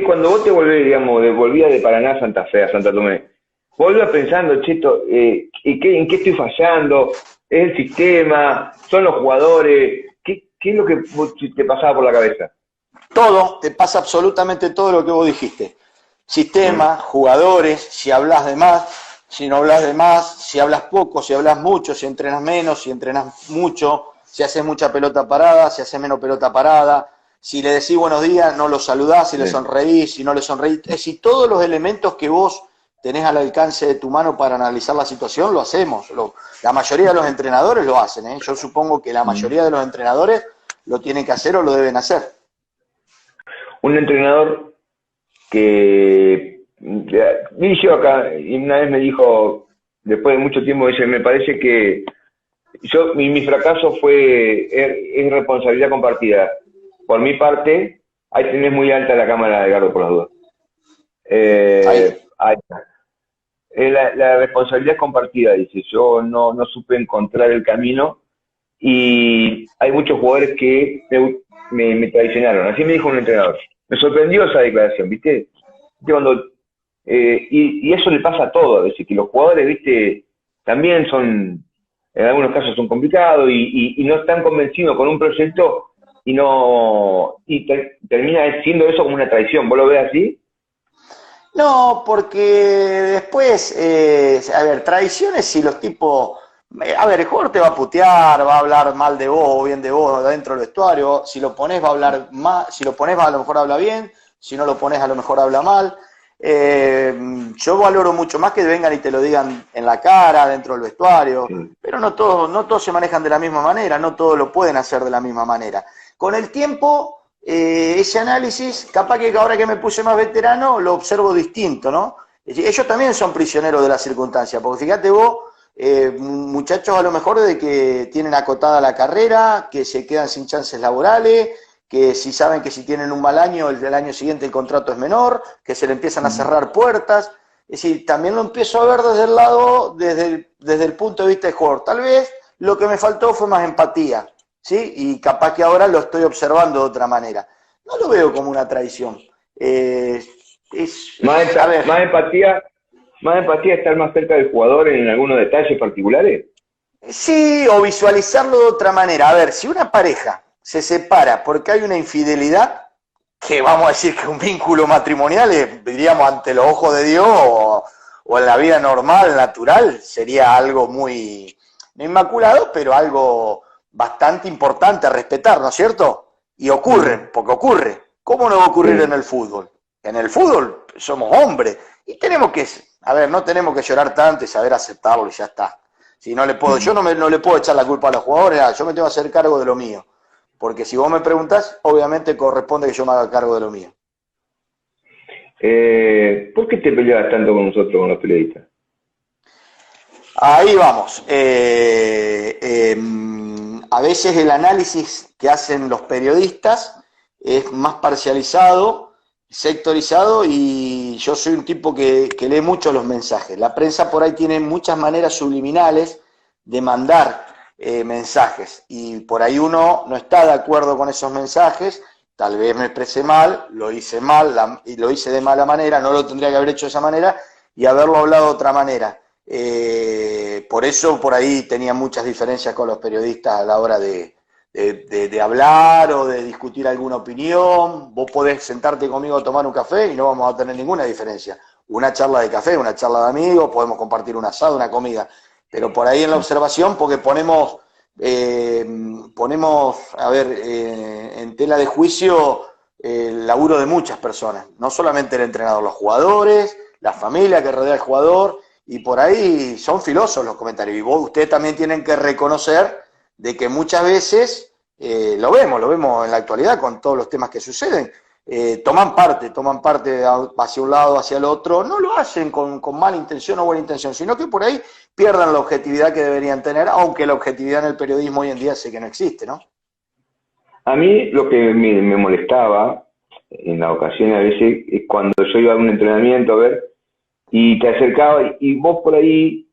cuando vos te volvías de Paraná a Santa Fe, a Santa Tomé, volvías pensando, Cheto, ¿en qué estoy fallando? ¿Es el sistema? ¿Son los jugadores? ¿Qué es lo que te pasaba por la cabeza? Todo, te pasa absolutamente todo lo que vos dijiste. Sistema, jugadores, si hablas de más, si no hablas de más, si hablas poco, si hablas mucho, si entrenas menos, si entrenas mucho, si haces mucha pelota parada, si haces menos pelota parada, si le decís buenos días, no lo saludás, si le sonreís, si no le sonreís. Es decir, todos los elementos que vos tenés al alcance de tu mano para analizar la situación, lo hacemos. La mayoría de los entrenadores lo hacen, ¿eh? Yo supongo que la mayoría de los entrenadores lo tienen que hacer o lo deben hacer. Un entrenador que vi yo acá y una vez me dijo, después de mucho tiempo, dice, me parece que mi fracaso es responsabilidad compartida. Por mi parte, ahí tenés muy alta la cámara de Edgardo por las dudas. Ahí está. la responsabilidad es compartida, dice. Yo no supe encontrar el camino y hay muchos jugadores que me traicionaron. Así me dijo un entrenador. Me sorprendió esa declaración, ¿viste? ¿Viste? Y eso le pasa a todos, a veces, que los jugadores, ¿viste? También en algunos casos son complicados y no están convencidos con un proyecto termina siendo eso como una traición. ¿Vos lo ves así? No, porque después, a ver, traiciones si los tipos, a ver, el jugador te va a putear, va a hablar mal de vos o bien de vos dentro del vestuario, si lo pones va a hablar mal, si lo pones a lo mejor habla bien, si no lo pones a lo mejor habla mal. Yo valoro mucho más que vengan y te lo digan en la cara, dentro del vestuario, Sí. pero no todos se manejan de la misma manera, no todos lo pueden hacer de la misma manera. Con el tiempo, ese análisis, capaz que ahora que me puse más veterano, lo observo distinto, ¿no? Ellos también son prisioneros de la circunstancia, porque fíjate vos, muchachos a lo mejor de que tienen acotada la carrera, que se quedan sin chances laborales, que si saben que si tienen un mal año, el del año siguiente el contrato es menor, que se le empiezan a cerrar puertas. Es decir, también lo empiezo a ver desde el lado, desde el punto de vista del jugador. Tal vez lo que me faltó fue más empatía, ¿sí? Y capaz que ahora lo estoy observando de otra manera. No lo veo como una traición. A ver, Más empatía, estar más cerca del jugador en algunos detalles particulares. sí, o visualizarlo de otra manera. A ver, si una pareja se separa porque hay una infidelidad, que vamos a decir que un vínculo matrimonial, diríamos, ante los ojos de Dios o en la vida normal, natural, sería algo muy, no inmaculado, pero algo bastante importante a respetar, ¿no es cierto? Y ocurre, porque ocurre. ¿Cómo no va a ocurrir en el fútbol? En el fútbol somos hombres y tenemos que, a ver, no tenemos que llorar tanto y saber aceptarlo y ya está. Si no le puedo, yo no le puedo echar la culpa a los jugadores, yo me tengo que hacer cargo de lo mío. Porque si vos me preguntás, obviamente corresponde que yo me haga cargo de lo mío. ¿Por qué te peleabas tanto con nosotros, con los periodistas? Ahí vamos. A veces el análisis que hacen los periodistas es más parcializado, sectorizado, y yo soy un tipo que lee mucho los mensajes. La prensa por ahí tiene muchas maneras subliminales de mandar mensajes, y por ahí uno no está de acuerdo con esos mensajes. Tal vez me expresé mal, lo hice mal y lo hice de mala manera, no lo tendría que haber hecho de esa manera y haberlo hablado de otra manera. Por eso por ahí tenía muchas diferencias con los periodistas a la hora de hablar o de discutir alguna opinión. Vos podés sentarte conmigo a tomar un café y no vamos a tener ninguna diferencia. Una charla de café, una charla de amigos, podemos compartir un asado, una comida. Pero por ahí en la observación, porque ponemos a ver, en tela de juicio el laburo de muchas personas, no solamente el entrenador, los jugadores, la familia que rodea al jugador, y por ahí son filosos los comentarios. Y ustedes también tienen que reconocer de que muchas veces, lo vemos en la actualidad con todos los temas que suceden, toman parte hacia un lado, hacia el otro, no lo hacen con mala intención o buena intención, sino que por ahí pierdan la objetividad que deberían tener, aunque la objetividad en el periodismo hoy en día sé que no existe, ¿no? A mí lo que me molestaba en la ocasión a veces es cuando yo iba a un entrenamiento a ver y te acercaba y vos por ahí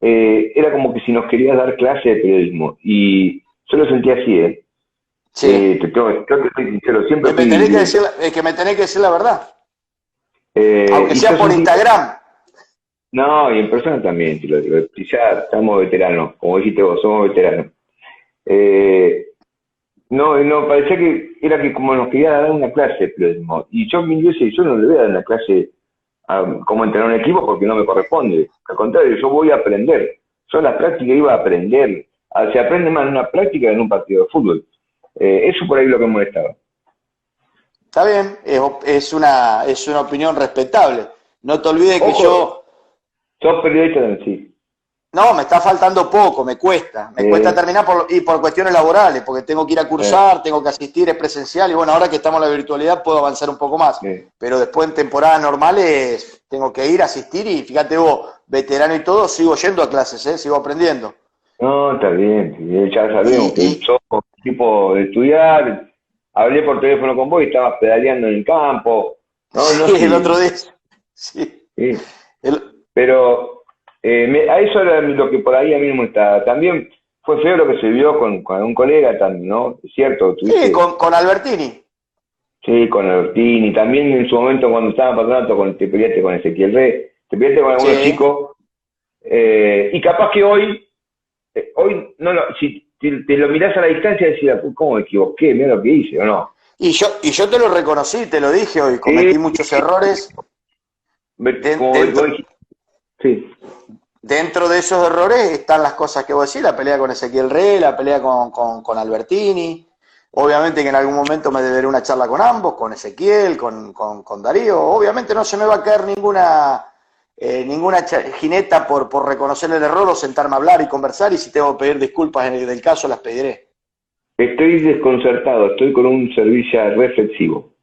era como que si nos querías dar clase de periodismo y yo lo sentía así, ¿eh? Sí. Yo te soy sincero, siempre Me tenés que me tenés que decir la verdad, aunque sea por Instagram. No, y en persona también, te lo digo. Y ya estamos veteranos, como dijiste vos, somos veteranos. No, parecía que era que como nos quería dar una clase de periodismo. Y yo no le voy a dar una clase a cómo entrenar un equipo porque no me corresponde. Al contrario, yo voy a aprender. Yo en la práctica iba a aprender. Se aprende más en una práctica que en un partido de fútbol. Eso por ahí es lo que me molestaba. Está bien, es una opinión respetable. No te olvides que yo... Sos periodista en sí. No, me está faltando poco, me cuesta terminar por cuestiones laborales, porque tengo que ir a cursar, tengo que asistir, es presencial, y bueno, ahora que estamos en la virtualidad puedo avanzar un poco más, pero después en temporadas normales tengo que ir a asistir, y fíjate vos, veterano y todo, sigo yendo a clases, sigo aprendiendo. No, está bien, ya sabemos que sos tipo de estudiar, hablé por teléfono con vos y estabas pedaleando en el campo. Sí, el otro día, sí. Pero a eso era lo que por ahí a mí me molestaba. También fue feo lo que se vio con un colega también, ¿no? Es cierto, Sí, tuviste, con Albertini. sí, con Albertini, también en su momento cuando estaba pasando te peleaste con Ezequiel Rey, te peleaste con algunos Sí. chicos, y capaz que hoy no, si te lo mirás a la distancia decís, ¿cómo me equivoqué? Mira lo que hice, ¿o no? Y yo te lo reconocí, te lo dije hoy, Sí, cometí muchos errores. como vos Dentro, dijiste, sí, dentro de esos errores están las cosas que vos decís, la pelea con Ezequiel Rey, la pelea con Albertini. Obviamente que en algún momento me deberé una charla con ambos, con Ezequiel, con Darío. Obviamente no se me va a caer ninguna jineta por reconocer el error o sentarme a hablar y conversar, y si tengo que pedir disculpas en el caso las pediré. estoy desconcertado, estoy con un servicio reflexivo.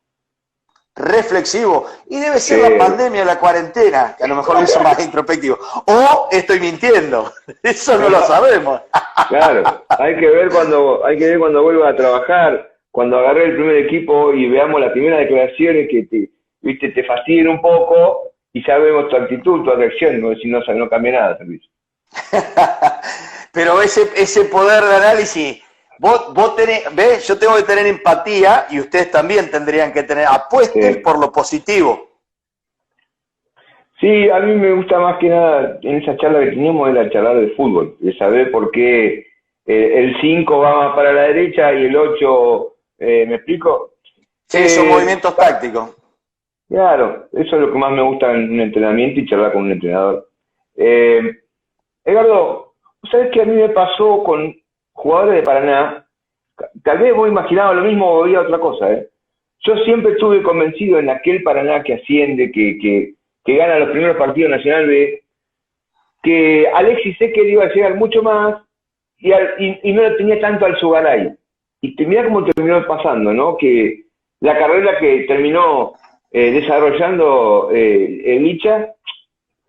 Reflexivo, y debe ser la Eh, pandemia, la cuarentena, que a lo mejor me hizo más introspectivo. O estoy mintiendo, eso no lo sabemos. Claro, hay que ver cuando vuelva a trabajar, cuando agarré el primer equipo y veamos las primeras declaraciones que te fastidien un poco y ya vemos tu actitud, tu reacción, ¿no? Si no cambia nada, servicio. Pero ese poder de análisis, vos tenés, ¿ves? Yo tengo que tener empatía y ustedes también tendrían que tener, apuesten Sí. por lo positivo. Sí, a mí me gusta más que nada en esa charla que teníamos era charlar de fútbol, de saber por qué el 5 va más para la derecha y el 8, ¿me explico? Sí, son Eh, movimientos tácticos. claro, eso es lo que más me gusta en un entrenamiento y charlar con un entrenador. Eh, Edgardo, ¿sabes qué a mí me pasó con jugadores de Paraná? Tal vez vos imaginabas lo mismo o veía otra cosa, ¿eh? Yo siempre estuve convencido en aquel Paraná que asciende, que gana los primeros partidos Nacional B, que Alexis Eker iba a llegar mucho más y no lo tenía tanto al Sugaray. Mirá cómo terminó pasando, ¿no? Que la carrera que terminó desarrollando Licha,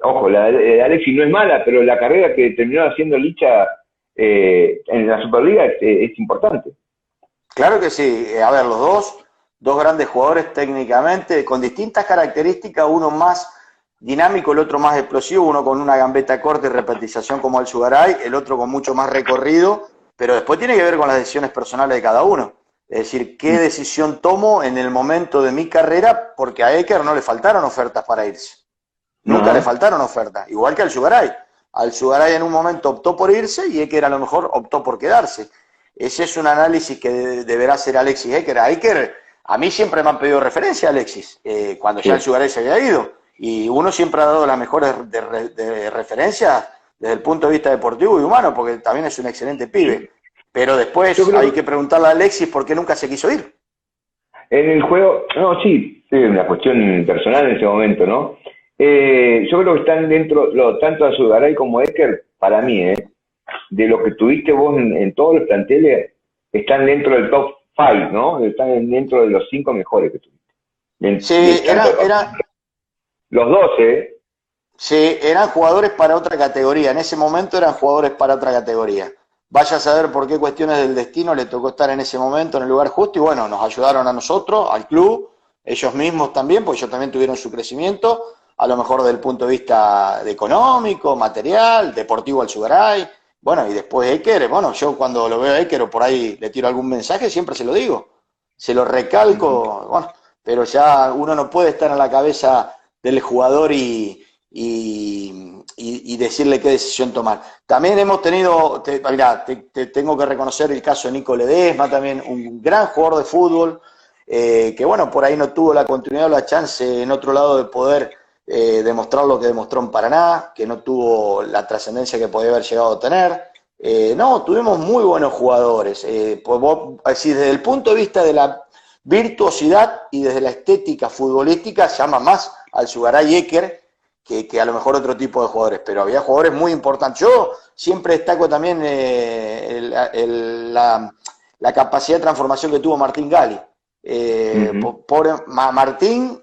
ojo, la de Alexis no es mala, pero la carrera que terminó haciendo Licha en la Superliga es importante. Claro que sí. A ver, los dos grandes jugadores técnicamente, con distintas características, uno más dinámico, el otro más explosivo, uno con una gambeta corta y repetización como el Sugaray, el otro con mucho más recorrido, pero después tiene que ver con las decisiones personales de cada uno. Es decir, qué decisión tomo en el momento de mi carrera, porque a Eker no le faltaron ofertas para irse. Nunca le Ajá. faltaron ofertas, igual que al Sugaray. Al Sugaray en un momento optó por irse y Eker a lo mejor optó por quedarse. Ese es un análisis que deberá hacer Alexis Eker. A Eker, a mí siempre me han pedido referencia a Alexis, cuando ya el Sí. Sugaray se había ido. Y uno siempre ha dado las mejores de referencias desde el punto de vista deportivo y humano, porque también es un excelente pibe. Pero Yo después creo hay que que preguntarle a Alexis por qué nunca se quiso ir. en el juego, no, sí, es una cuestión personal en ese momento, ¿no? Yo creo que están dentro, tanto Azugaray como Eker, para mí, de lo que tuviste vos en todos los planteles, están dentro del top 5, ¿no? Están dentro de los 5 mejores que tuviste. Sí, Tanto los 12, sí, eran jugadores para otra categoría. En ese momento eran jugadores para otra categoría. Vaya a saber por qué cuestiones del destino le tocó estar en ese momento en el lugar justo y bueno, nos ayudaron a nosotros, al club, ellos mismos también, porque ellos también tuvieron su crecimiento, a lo mejor desde el punto de vista de económico, material, deportivo al Sugaray. Bueno, y después Eker, bueno, yo cuando lo veo a Eker o por ahí le tiro algún mensaje, siempre se lo digo, se lo recalco, bueno, pero ya uno no puede estar en la cabeza del jugador y decirle qué decisión tomar. También hemos tenido, mirá, te tengo que reconocer el caso de Nico Ledesma, también un gran jugador de fútbol, que bueno, por ahí no tuvo la continuidad o la chance en otro lado de poder demostrar lo que demostró en Paraná, que no tuvo la trascendencia que podía haber llegado a tener. No, tuvimos muy buenos jugadores. Pues vos, así, desde el punto de vista de la virtuosidad y desde la estética futbolística, llama más al Sugaray Eker que a lo mejor otro tipo de jugadores, pero había jugadores muy importantes. Yo siempre destaco también la capacidad de transformación que tuvo Martín Gali. Pobre Martín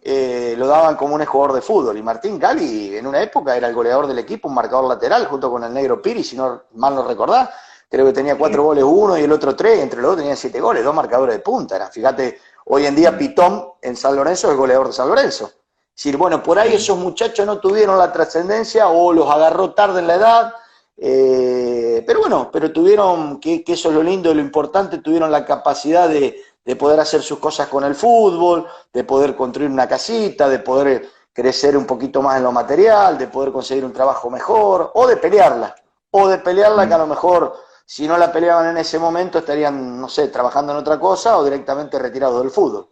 lo daban como un jugador de fútbol, y Martín Gali en una época era el goleador del equipo, un marcador lateral junto con el negro Piri, si no mal no recordás. Creo que tenía 4 goles uno y el otro 3, entre los dos tenían 7 goles, 2 marcadores de punta. Fíjate, hoy en día Pitón en San Lorenzo es el goleador de San Lorenzo. decir, bueno, por ahí esos muchachos no tuvieron la trascendencia o los agarró tarde en la edad, pero bueno, pero tuvieron, que eso es lo lindo y lo importante, tuvieron la capacidad de poder hacer sus cosas con el fútbol, de poder construir una casita, de poder crecer un poquito más en lo material, de poder conseguir un trabajo mejor, o de pelearla que a lo mejor si no la peleaban en ese momento estarían, no sé, trabajando en otra cosa o directamente retirados del fútbol.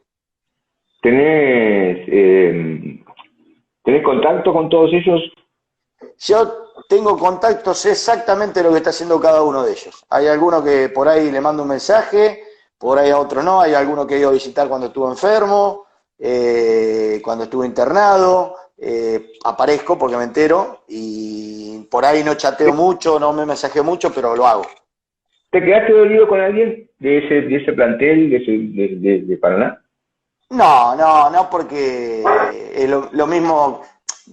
¿Tenés, ¿tenés contacto con todos ellos? Yo tengo contacto, sé exactamente lo que está haciendo cada uno de ellos. Hay alguno que por ahí le mando un mensaje, por ahí a otro no, hay alguno que he ido a visitar cuando estuve enfermo, cuando estuve internado, aparezco porque me entero y por ahí no chateo mucho, no me mensajeo mucho, pero lo hago. ¿Te quedaste dolido con alguien de ese plantel, de Paraná? No, porque es lo mismo.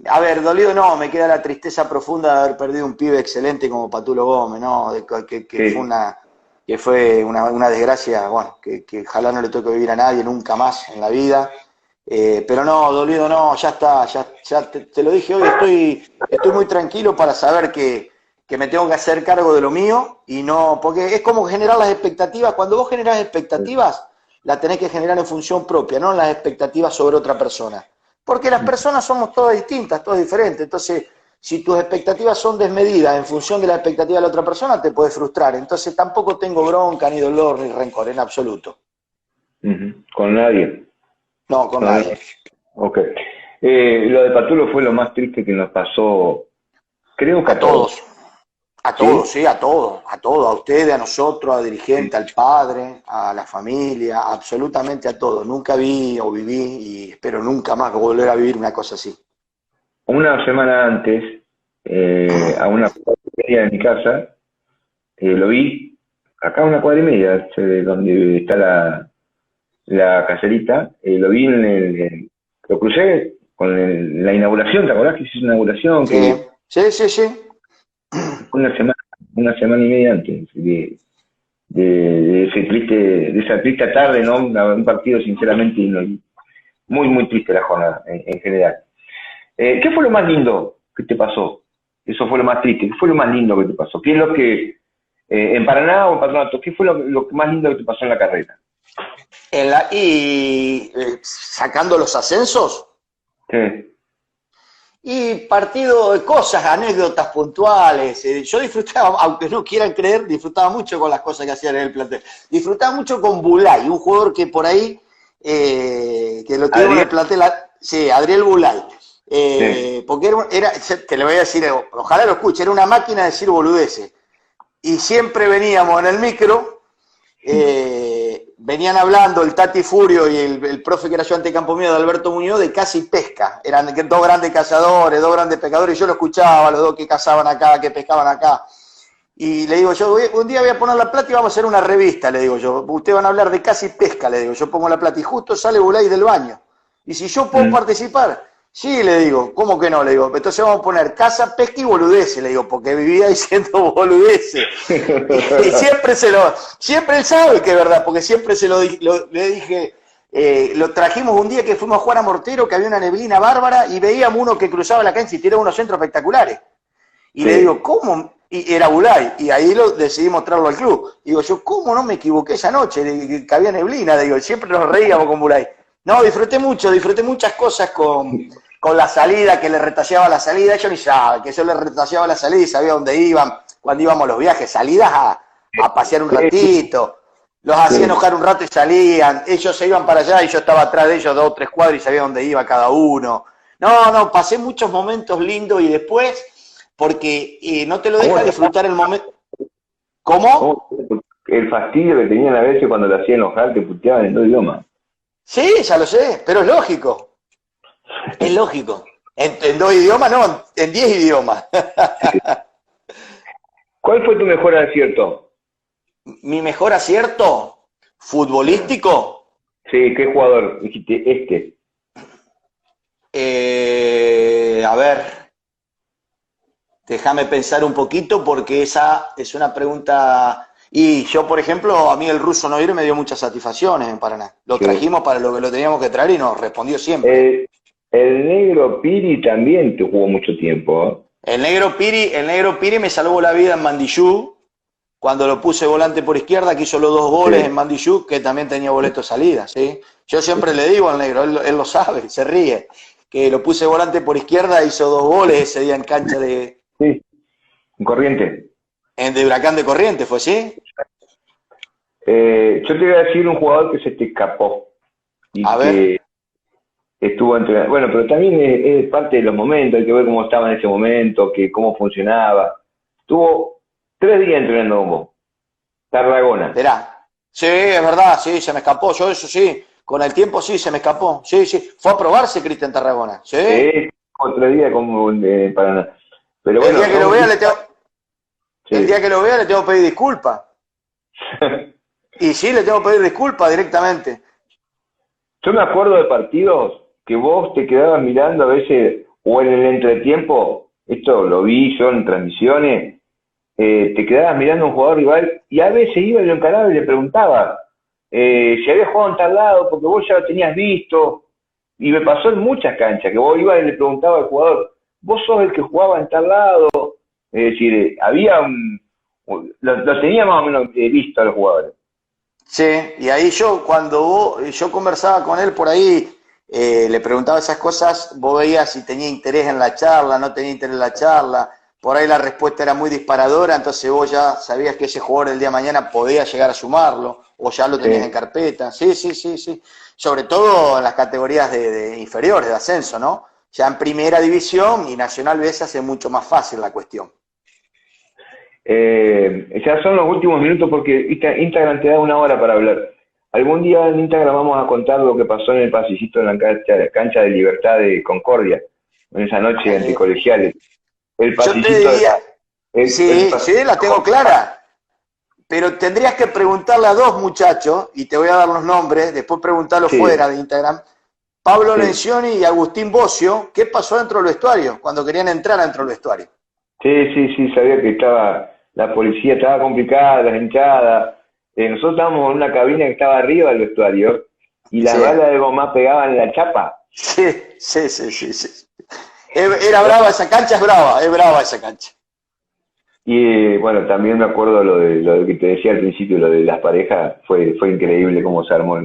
A ver, dolido no, me queda la tristeza profunda de haber perdido un pibe excelente como Patulo Gómez, ¿no? Que sí. fue una desgracia, bueno, que ojalá no le toque vivir a nadie nunca más en la vida. Pero no, dolido no, ya está, ya te lo dije hoy, estoy muy tranquilo para saber que me tengo que hacer cargo de lo mío y no, porque es como generar las expectativas. Cuando vos generás expectativas, las tenés que generar en función propia, no en las expectativas sobre otra persona. Porque las personas somos todas distintas, todas diferentes. Entonces, si tus expectativas son desmedidas en función de la expectativa de la otra persona, te puede frustrar. Entonces, tampoco tengo bronca, ni dolor, ni rencor, en absoluto. ¿Con nadie? No, con nadie. Ok. Lo de Patulo fue lo más triste que nos pasó, creo que A todos. A todos, ¿Sí? sí, a todos, a ustedes, a nosotros, a dirigente, al padre, a la familia, absolutamente a todos. Nunca vi o viví y espero nunca más volver a vivir una cosa así. Una semana antes, a una cuadra de mi casa, lo vi, acá a una cuadra y media, donde está la caserita, lo vi lo crucé con la inauguración, ¿te acordás que hice una inauguración? Sí, Que sí. una semana y media antes de esa triste tarde, ¿no? Un partido sinceramente muy, muy triste la jornada en general. ¿Qué fue lo más lindo que te pasó? Eso fue lo más triste. ¿Qué fue lo más lindo que te pasó? ¿Qué es lo que, en Paraná o en Patronato, qué fue lo más lindo que te pasó en la carrera? Sacando los ascensos. Sí. Y partido de cosas, anécdotas puntuales. Yo disfrutaba, aunque no quieran creer, disfrutaba mucho con las cosas que hacían en el plantel. Disfrutaba mucho con Bulay, un jugador que por ahí, que lo tuvimos en el plantel, sí, Adriel Bulay. Sí. Porque te lo voy a decir, ojalá lo escuche, era una máquina de decir boludeces. Y siempre veníamos en el micro, venían hablando el Tati Furio y el profe que era yo ante Campo Mío de Alberto Muñoz de caza y pesca. Eran dos grandes cazadores, dos grandes pescadores, y yo lo escuchaba, los dos que cazaban acá, que pescaban acá. Y le digo yo, un día voy a poner la plata y vamos a hacer una revista, le digo yo. Ustedes van a hablar de caza y pesca, le digo. Yo pongo la plata y justo sale Bulay del baño. Y si yo puedo participar, sí, le digo, ¿cómo que no? Le digo, entonces vamos a poner caza, pesca y boludeces, le digo, porque vivía diciendo boludeces. Y siempre él sabe que es verdad, porque siempre le dije, lo trajimos un día que fuimos a jugar a Mortero, que había una neblina bárbara, y veíamos uno que cruzaba la cancha y tiraba unos centros espectaculares. Y le digo, ¿cómo? Y era Bulay, y ahí decidimos traerlo al club. Y digo, yo, ¿cómo no me equivoqué esa noche? Que había neblina, digo, siempre nos reíamos con Bulay. No, disfruté muchas cosas con la salida, que le retaseaba la salida. Ellos ni saben, que yo le retaseaba la salida y sabía dónde iban, cuando íbamos a los viajes, salidas a pasear un ratito. Los hacía enojar un rato y salían. Ellos se iban para allá y yo estaba atrás de ellos 2 o 3 cuadras y sabía dónde iba cada uno. No, pasé muchos momentos lindos y después, porque no te lo deja disfrutar el momento. ¿Cómo? El fastidio que tenían a veces cuando te hacían enojar, te puteaban en 2 idiomas. Sí, ya lo sé, pero es lógico. Es lógico. En 2 idiomas, no, en 10 idiomas. ¿Cuál fue tu mejor acierto? Mi mejor acierto futbolístico. Sí, ¿qué jugador? Dijiste A ver, déjame pensar un poquito porque esa es una pregunta. Y yo, por ejemplo, a mí el ruso Noir me dio muchas satisfacciones en Paraná. Lo trajimos para lo que lo teníamos que traer y nos respondió siempre. El negro Piri también te jugó mucho tiempo, ¿eh? El negro Piri me salvó la vida en Mandillú, cuando lo puse volante por izquierda, que hizo los 2 goles en Sí. Mandillú, que también tenía boleto de salida, ¿sí? Yo siempre le digo al negro, él lo sabe, se ríe, que lo puse volante por izquierda, hizo 2 goles ese día en cancha Sí, en Corriente. de Huracán de Corrientes, ¿fue así? Yo te voy a decir un jugador que se te escapó A y ver, que estuvo entrenando. Bueno, pero también es parte de los momentos, hay que ver cómo estaba en ese momento, que cómo funcionaba. Estuvo 3 días entrenando con vos. Tarragona. verá. Sí, es verdad, sí, se me escapó, yo eso sí, con el tiempo sí, se me escapó, sí, sí. Fue a probarse Cristian Tarragona, ¿sí? Estuvo 3 días con Paraná. Pero El bueno, día que lo son... vea le tengo, el día Sí. que lo vea le tengo que pedir disculpas. Y sí, le tengo que pedir disculpas directamente. Yo me acuerdo de partidos que vos te quedabas mirando a veces, o en el entretiempo, esto lo vi yo en transmisiones, te quedabas mirando a un jugador rival y a veces iba y lo encaraba y le preguntaba si había jugado en tal lado, porque vos ya lo tenías visto. Y me pasó en muchas canchas, que vos ibas y le preguntaba al jugador, vos sos el que jugaba en tal lado. Es decir, había un... Lo tenía más o menos visto a los jugadores. Sí, y ahí yo, cuando yo conversaba con él por ahí, le preguntaba esas cosas, vos veías si tenía interés en la charla, no tenía interés en la charla, por ahí la respuesta era muy disparadora, entonces vos ya sabías que ese jugador el día de mañana podía llegar a sumarlo, o ya lo tenías en Sí. carpeta, sí, sí, sí, sí, sobre todo en las categorías de inferiores, de ascenso, ¿no? Ya en primera división y Nacional B se hace mucho más fácil la cuestión. Ya son los últimos minutos porque Instagram te da 1 hora para hablar. Algún día en Instagram vamos a contar lo que pasó en el pasillito en la cancha de Libertad de Concordia, en esa noche Eh, anticolegiales. El yo te pasillito de diría, el sí, sí, la tengo pasillito. clara. Pero tendrías que preguntarle a 2 muchachos, y te voy a dar los nombres, después preguntarlo Sí, fuera de Instagram, Pablo sí, Lencioni y Agustín Bocio, ¿qué pasó dentro del vestuario? Cuando querían entrar dentro del vestuario. sí, sabía que estaba, la policía estaba complicada, las hinchadas. Nosotros estábamos en una cabina que estaba arriba del vestuario y las Sí, balas de goma pegaban en la chapa. sí, sí, sí, sí, sí. Era brava esa cancha, es brava esa cancha. Y bueno, también me acuerdo lo de que te decía al principio, lo de las parejas, fue increíble cómo se armó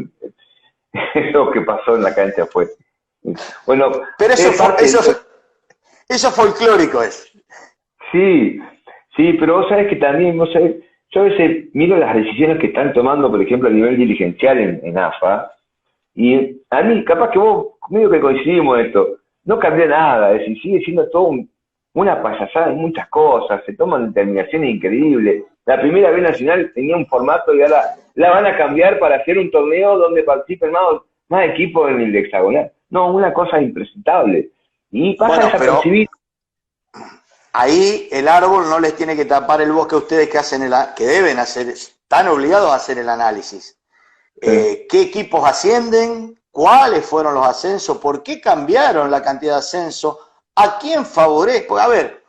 lo que pasó en la cancha fue. Bueno, Pero es parte, eso folclórico es. sí, sí, pero vos sabés que también, vos sabés, yo a veces miro las decisiones que están tomando, por ejemplo, a nivel dirigencial en AFA, y a mí, capaz que vos, medio que coincidimos en esto, no cambió nada, es decir, sigue siendo todo una payasada en muchas cosas, se toman determinaciones increíbles. La primera vez nacional tenía un formato y ahora la van a cambiar para hacer un torneo donde participen más equipos en el hexagonal. No, una cosa impresentable. Y pasa Bueno, pero desapercibido. ahí el árbol no les tiene que tapar el bosque a ustedes que deben hacer, están obligados a hacer el análisis. ¿Qué equipos ascienden? ¿Cuáles fueron los ascensos? ¿Por qué cambiaron la cantidad de ascensos? ¿A quién favorece? Porque, a ver,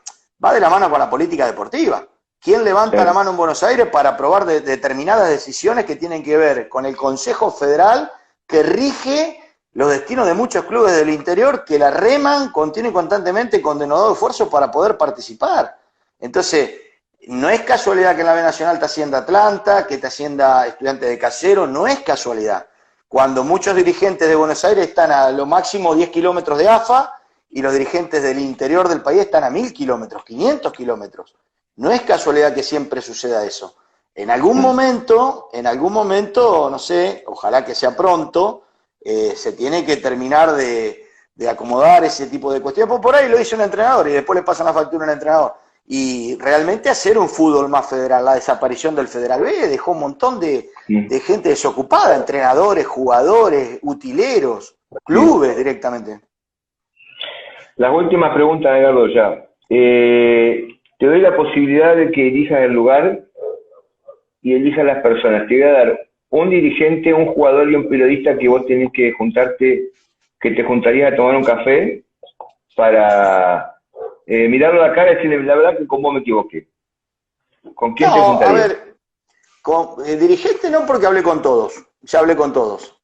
va de la mano con la política deportiva. ¿Quién levanta la mano en Buenos Aires para aprobar determinadas decisiones que tienen que ver con el Consejo Federal que rige los destinos de muchos clubes del interior que la reman constantemente con denodado esfuerzo para poder participar? Entonces, no es casualidad que en la B Nacional te ascienda Atlanta, que te ascienda Estudiantes de Casero, no es casualidad. Cuando muchos dirigentes de Buenos Aires están a lo máximo 10 kilómetros de AFA y los dirigentes del interior del país están a 1000 kilómetros, 500 kilómetros. No es casualidad que siempre suceda eso. En algún momento, no sé, ojalá que sea pronto, se tiene que terminar de acomodar ese tipo de cuestiones. Por ahí lo dice un entrenador y después le pasan la factura al entrenador. Y realmente hacer un fútbol más federal. La desaparición del Federal B dejó un montón de gente desocupada, entrenadores, jugadores, utileros, clubes directamente. Las últimas preguntas, Edgardo, ya. Te doy la posibilidad de que elijas el lugar y elijas las personas. Te voy a dar un dirigente, un jugador y un periodista que vos tenés que juntarte, que te juntarías a tomar un café para mirarlo a la cara y decirle, la verdad que con vos me equivoqué. ¿Con quién te No, a juntarías? ver, dirigente no, porque hablé con todos. Ya hablé con todos.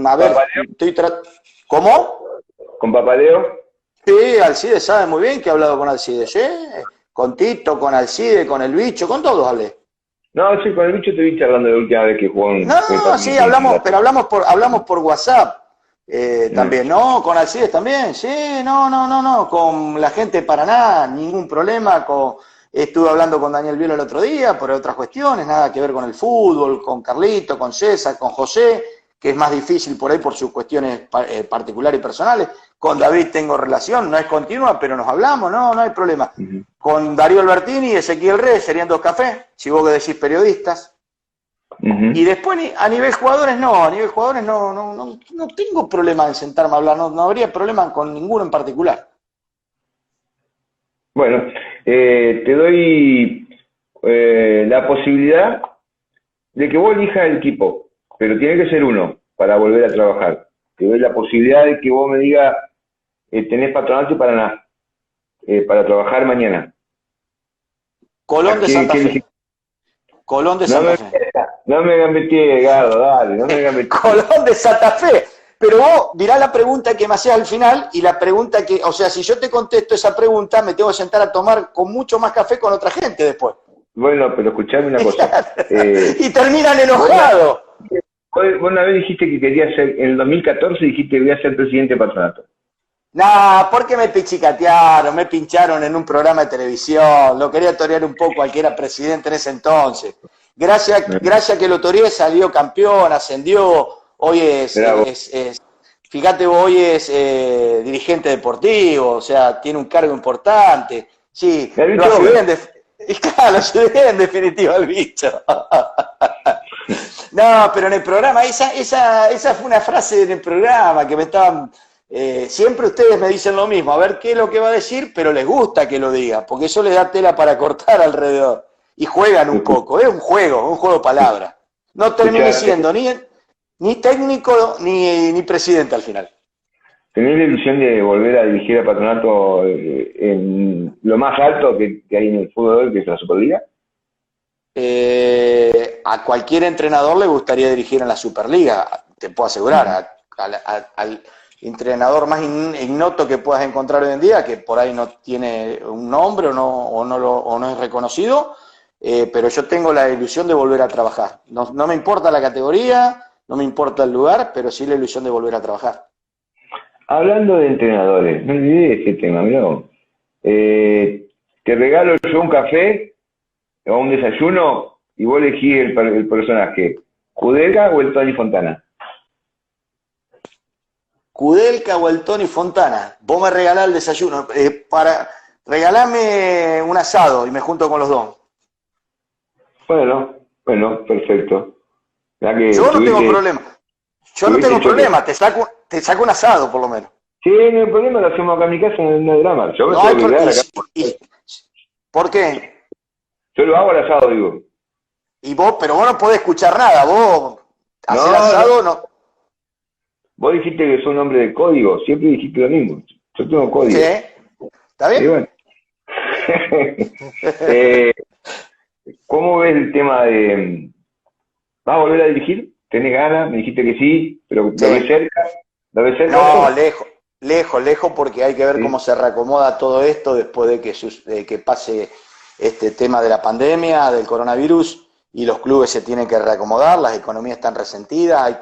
A ver, ¿Papaleo? ¿cómo? con Papaleo? Sí, Alcide sabe muy bien que he hablado con Alcide, ¿sí? Con Tito, con Alcide, con el bicho, con todos hablé. No, sí, con el bicho te vi charlando la última vez que jugó en No, sí, pero hablamos por WhatsApp también, ¿no? Con Alcides también, sí, no, con la gente de Paraná, ningún problema. Estuve hablando con Daniel Bielo el otro día por otras cuestiones, nada que ver con el fútbol, con Carlito, con César, con José, que es más difícil por ahí por sus cuestiones particulares y personales. Con David tengo relación, no es continua, pero nos hablamos, no hay problema. Con Darío Albertini y Ezequiel Reyes serían 2 cafés, si vos que decís periodistas. Y después a nivel jugadores no tengo problema en sentarme a hablar, no habría problema con ninguno en particular. Bueno, te doy la posibilidad de que vos elijas el equipo, pero tiene que ser uno para volver a trabajar. Te doy la posibilidad de que vos me digas, tenés Patronato y Paraná para trabajar mañana. Colón de Santa Fe. Colón de Santa Fe. No me gambetees, Gado, dale, no me gambetees. Colón de Santa Fe. Pero vos mirá la pregunta que me hacías al final y la pregunta que, o sea, si yo te contesto esa pregunta, me tengo que sentar a tomar con mucho más café con otra gente después. Bueno, pero escuchame una cosa. Y terminan enojados. Vos una vez dijiste que querías ser, en el 2014 dijiste que querías ser presidente de Patronato. Nah, porque me pichicatearon, me pincharon en un programa de televisión, lo quería torear un poco al que era presidente en ese entonces. Gracias que lo toreé, salió campeón, ascendió, hoy fíjate, hoy es dirigente deportivo, o sea, tiene un cargo importante. Sí, lo ayudé en definitiva al bicho. No, pero en el programa, esa fue una frase en el programa que me estaban... siempre ustedes me dicen lo mismo, a ver qué es lo que va a decir, pero les gusta que lo diga, porque eso les da tela para cortar alrededor. Y juegan un poco, es un juego de palabras. No terminé siendo ni técnico ni presidente al final. ¿Tenés la ilusión de volver a dirigir a Patronato en lo más alto que hay en el fútbol hoy, que es la Superliga? A cualquier entrenador le gustaría dirigir en la Superliga, te puedo asegurar, al entrenador más ignoto que puedas encontrar hoy en día, que por ahí no tiene un nombre o no es reconocido, pero yo tengo la ilusión de volver a trabajar. No me importa la categoría, no me importa el lugar, pero sí la ilusión de volver a trabajar. Hablando de entrenadores, no olvidé ese tema, mirá. Te regalo yo un café o un desayuno y vos elegís el personaje, ¿Kudelka o el Tony Fontana? Kudelka o el Tony Fontana. Vos me regalás el desayuno. Regalame un asado y me junto con los dos. Bueno, perfecto. Yo no tengo problema. Te saco un asado, por lo menos. Sí, no hay problema, lo hacemos acá en mi casa, no hay drama. Yo me tengo que quedar acá. ¿Por qué? Yo lo hago al asado, digo. Pero vos no podés escuchar nada, vos hacer asado no. Vos dijiste que sos un hombre de código, siempre dijiste lo mismo. Yo tengo código. ¿Sí? ¿Está bien? Sí, bueno. ¿Cómo ves el tema de... ¿Vas a volver a dirigir? ¿Tenés ganas? Me dijiste que sí, pero ¿lo ves cerca? ¿Lo ves cerca? No, lejos, porque hay que ver cómo se reacomoda todo esto después de que pase este tema de la pandemia, del coronavirus, y los clubes se tienen que reacomodar, las economías están resentidas,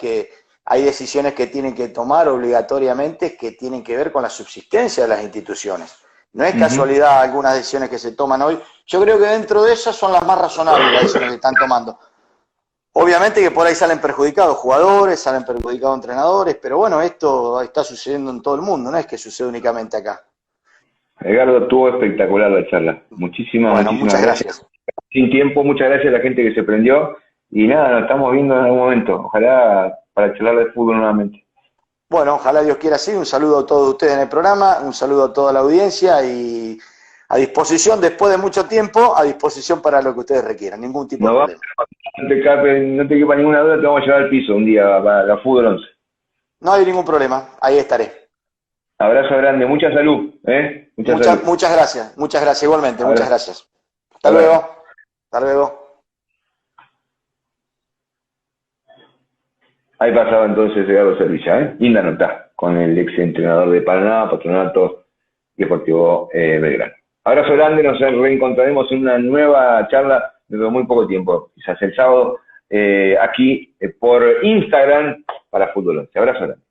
hay decisiones que tienen que tomar obligatoriamente que tienen que ver con la subsistencia de las instituciones. No es casualidad algunas decisiones que se toman hoy. Yo creo que dentro de esas son las más razonables las decisiones que están tomando. Obviamente que por ahí salen perjudicados jugadores, salen perjudicados entrenadores, pero bueno, esto está sucediendo en todo el mundo, no es que sucede únicamente acá. Edgardo, estuvo espectacular la charla. Muchísimas gracias. Sin tiempo, muchas gracias a la gente que se prendió. Y nada, nos estamos viendo en algún momento. Ojalá para charlar de fútbol nuevamente. Bueno, ojalá Dios quiera así. Un saludo a todos ustedes en el programa, un saludo a toda la audiencia y a disposición, después de mucho tiempo, a disposición para lo que ustedes requieran. Ningún tipo de problema. No te quepa ninguna duda, te vamos a llevar al piso un día para la Fútbol 11. No hay ningún problema, ahí estaré. Abrazo grande, mucha salud. Muchas gracias, igualmente, muchas gracias. Hasta luego. Ahí pasaba entonces Edgardo Servilla, ¿eh? Linda nota con el ex entrenador de Paraná, Patronato Deportivo Belgrano. Abrazo grande, nos reencontraremos en una nueva charla dentro de muy poco tiempo, quizás el sábado, aquí por Instagram para Fútbol 11. Abrazo grande.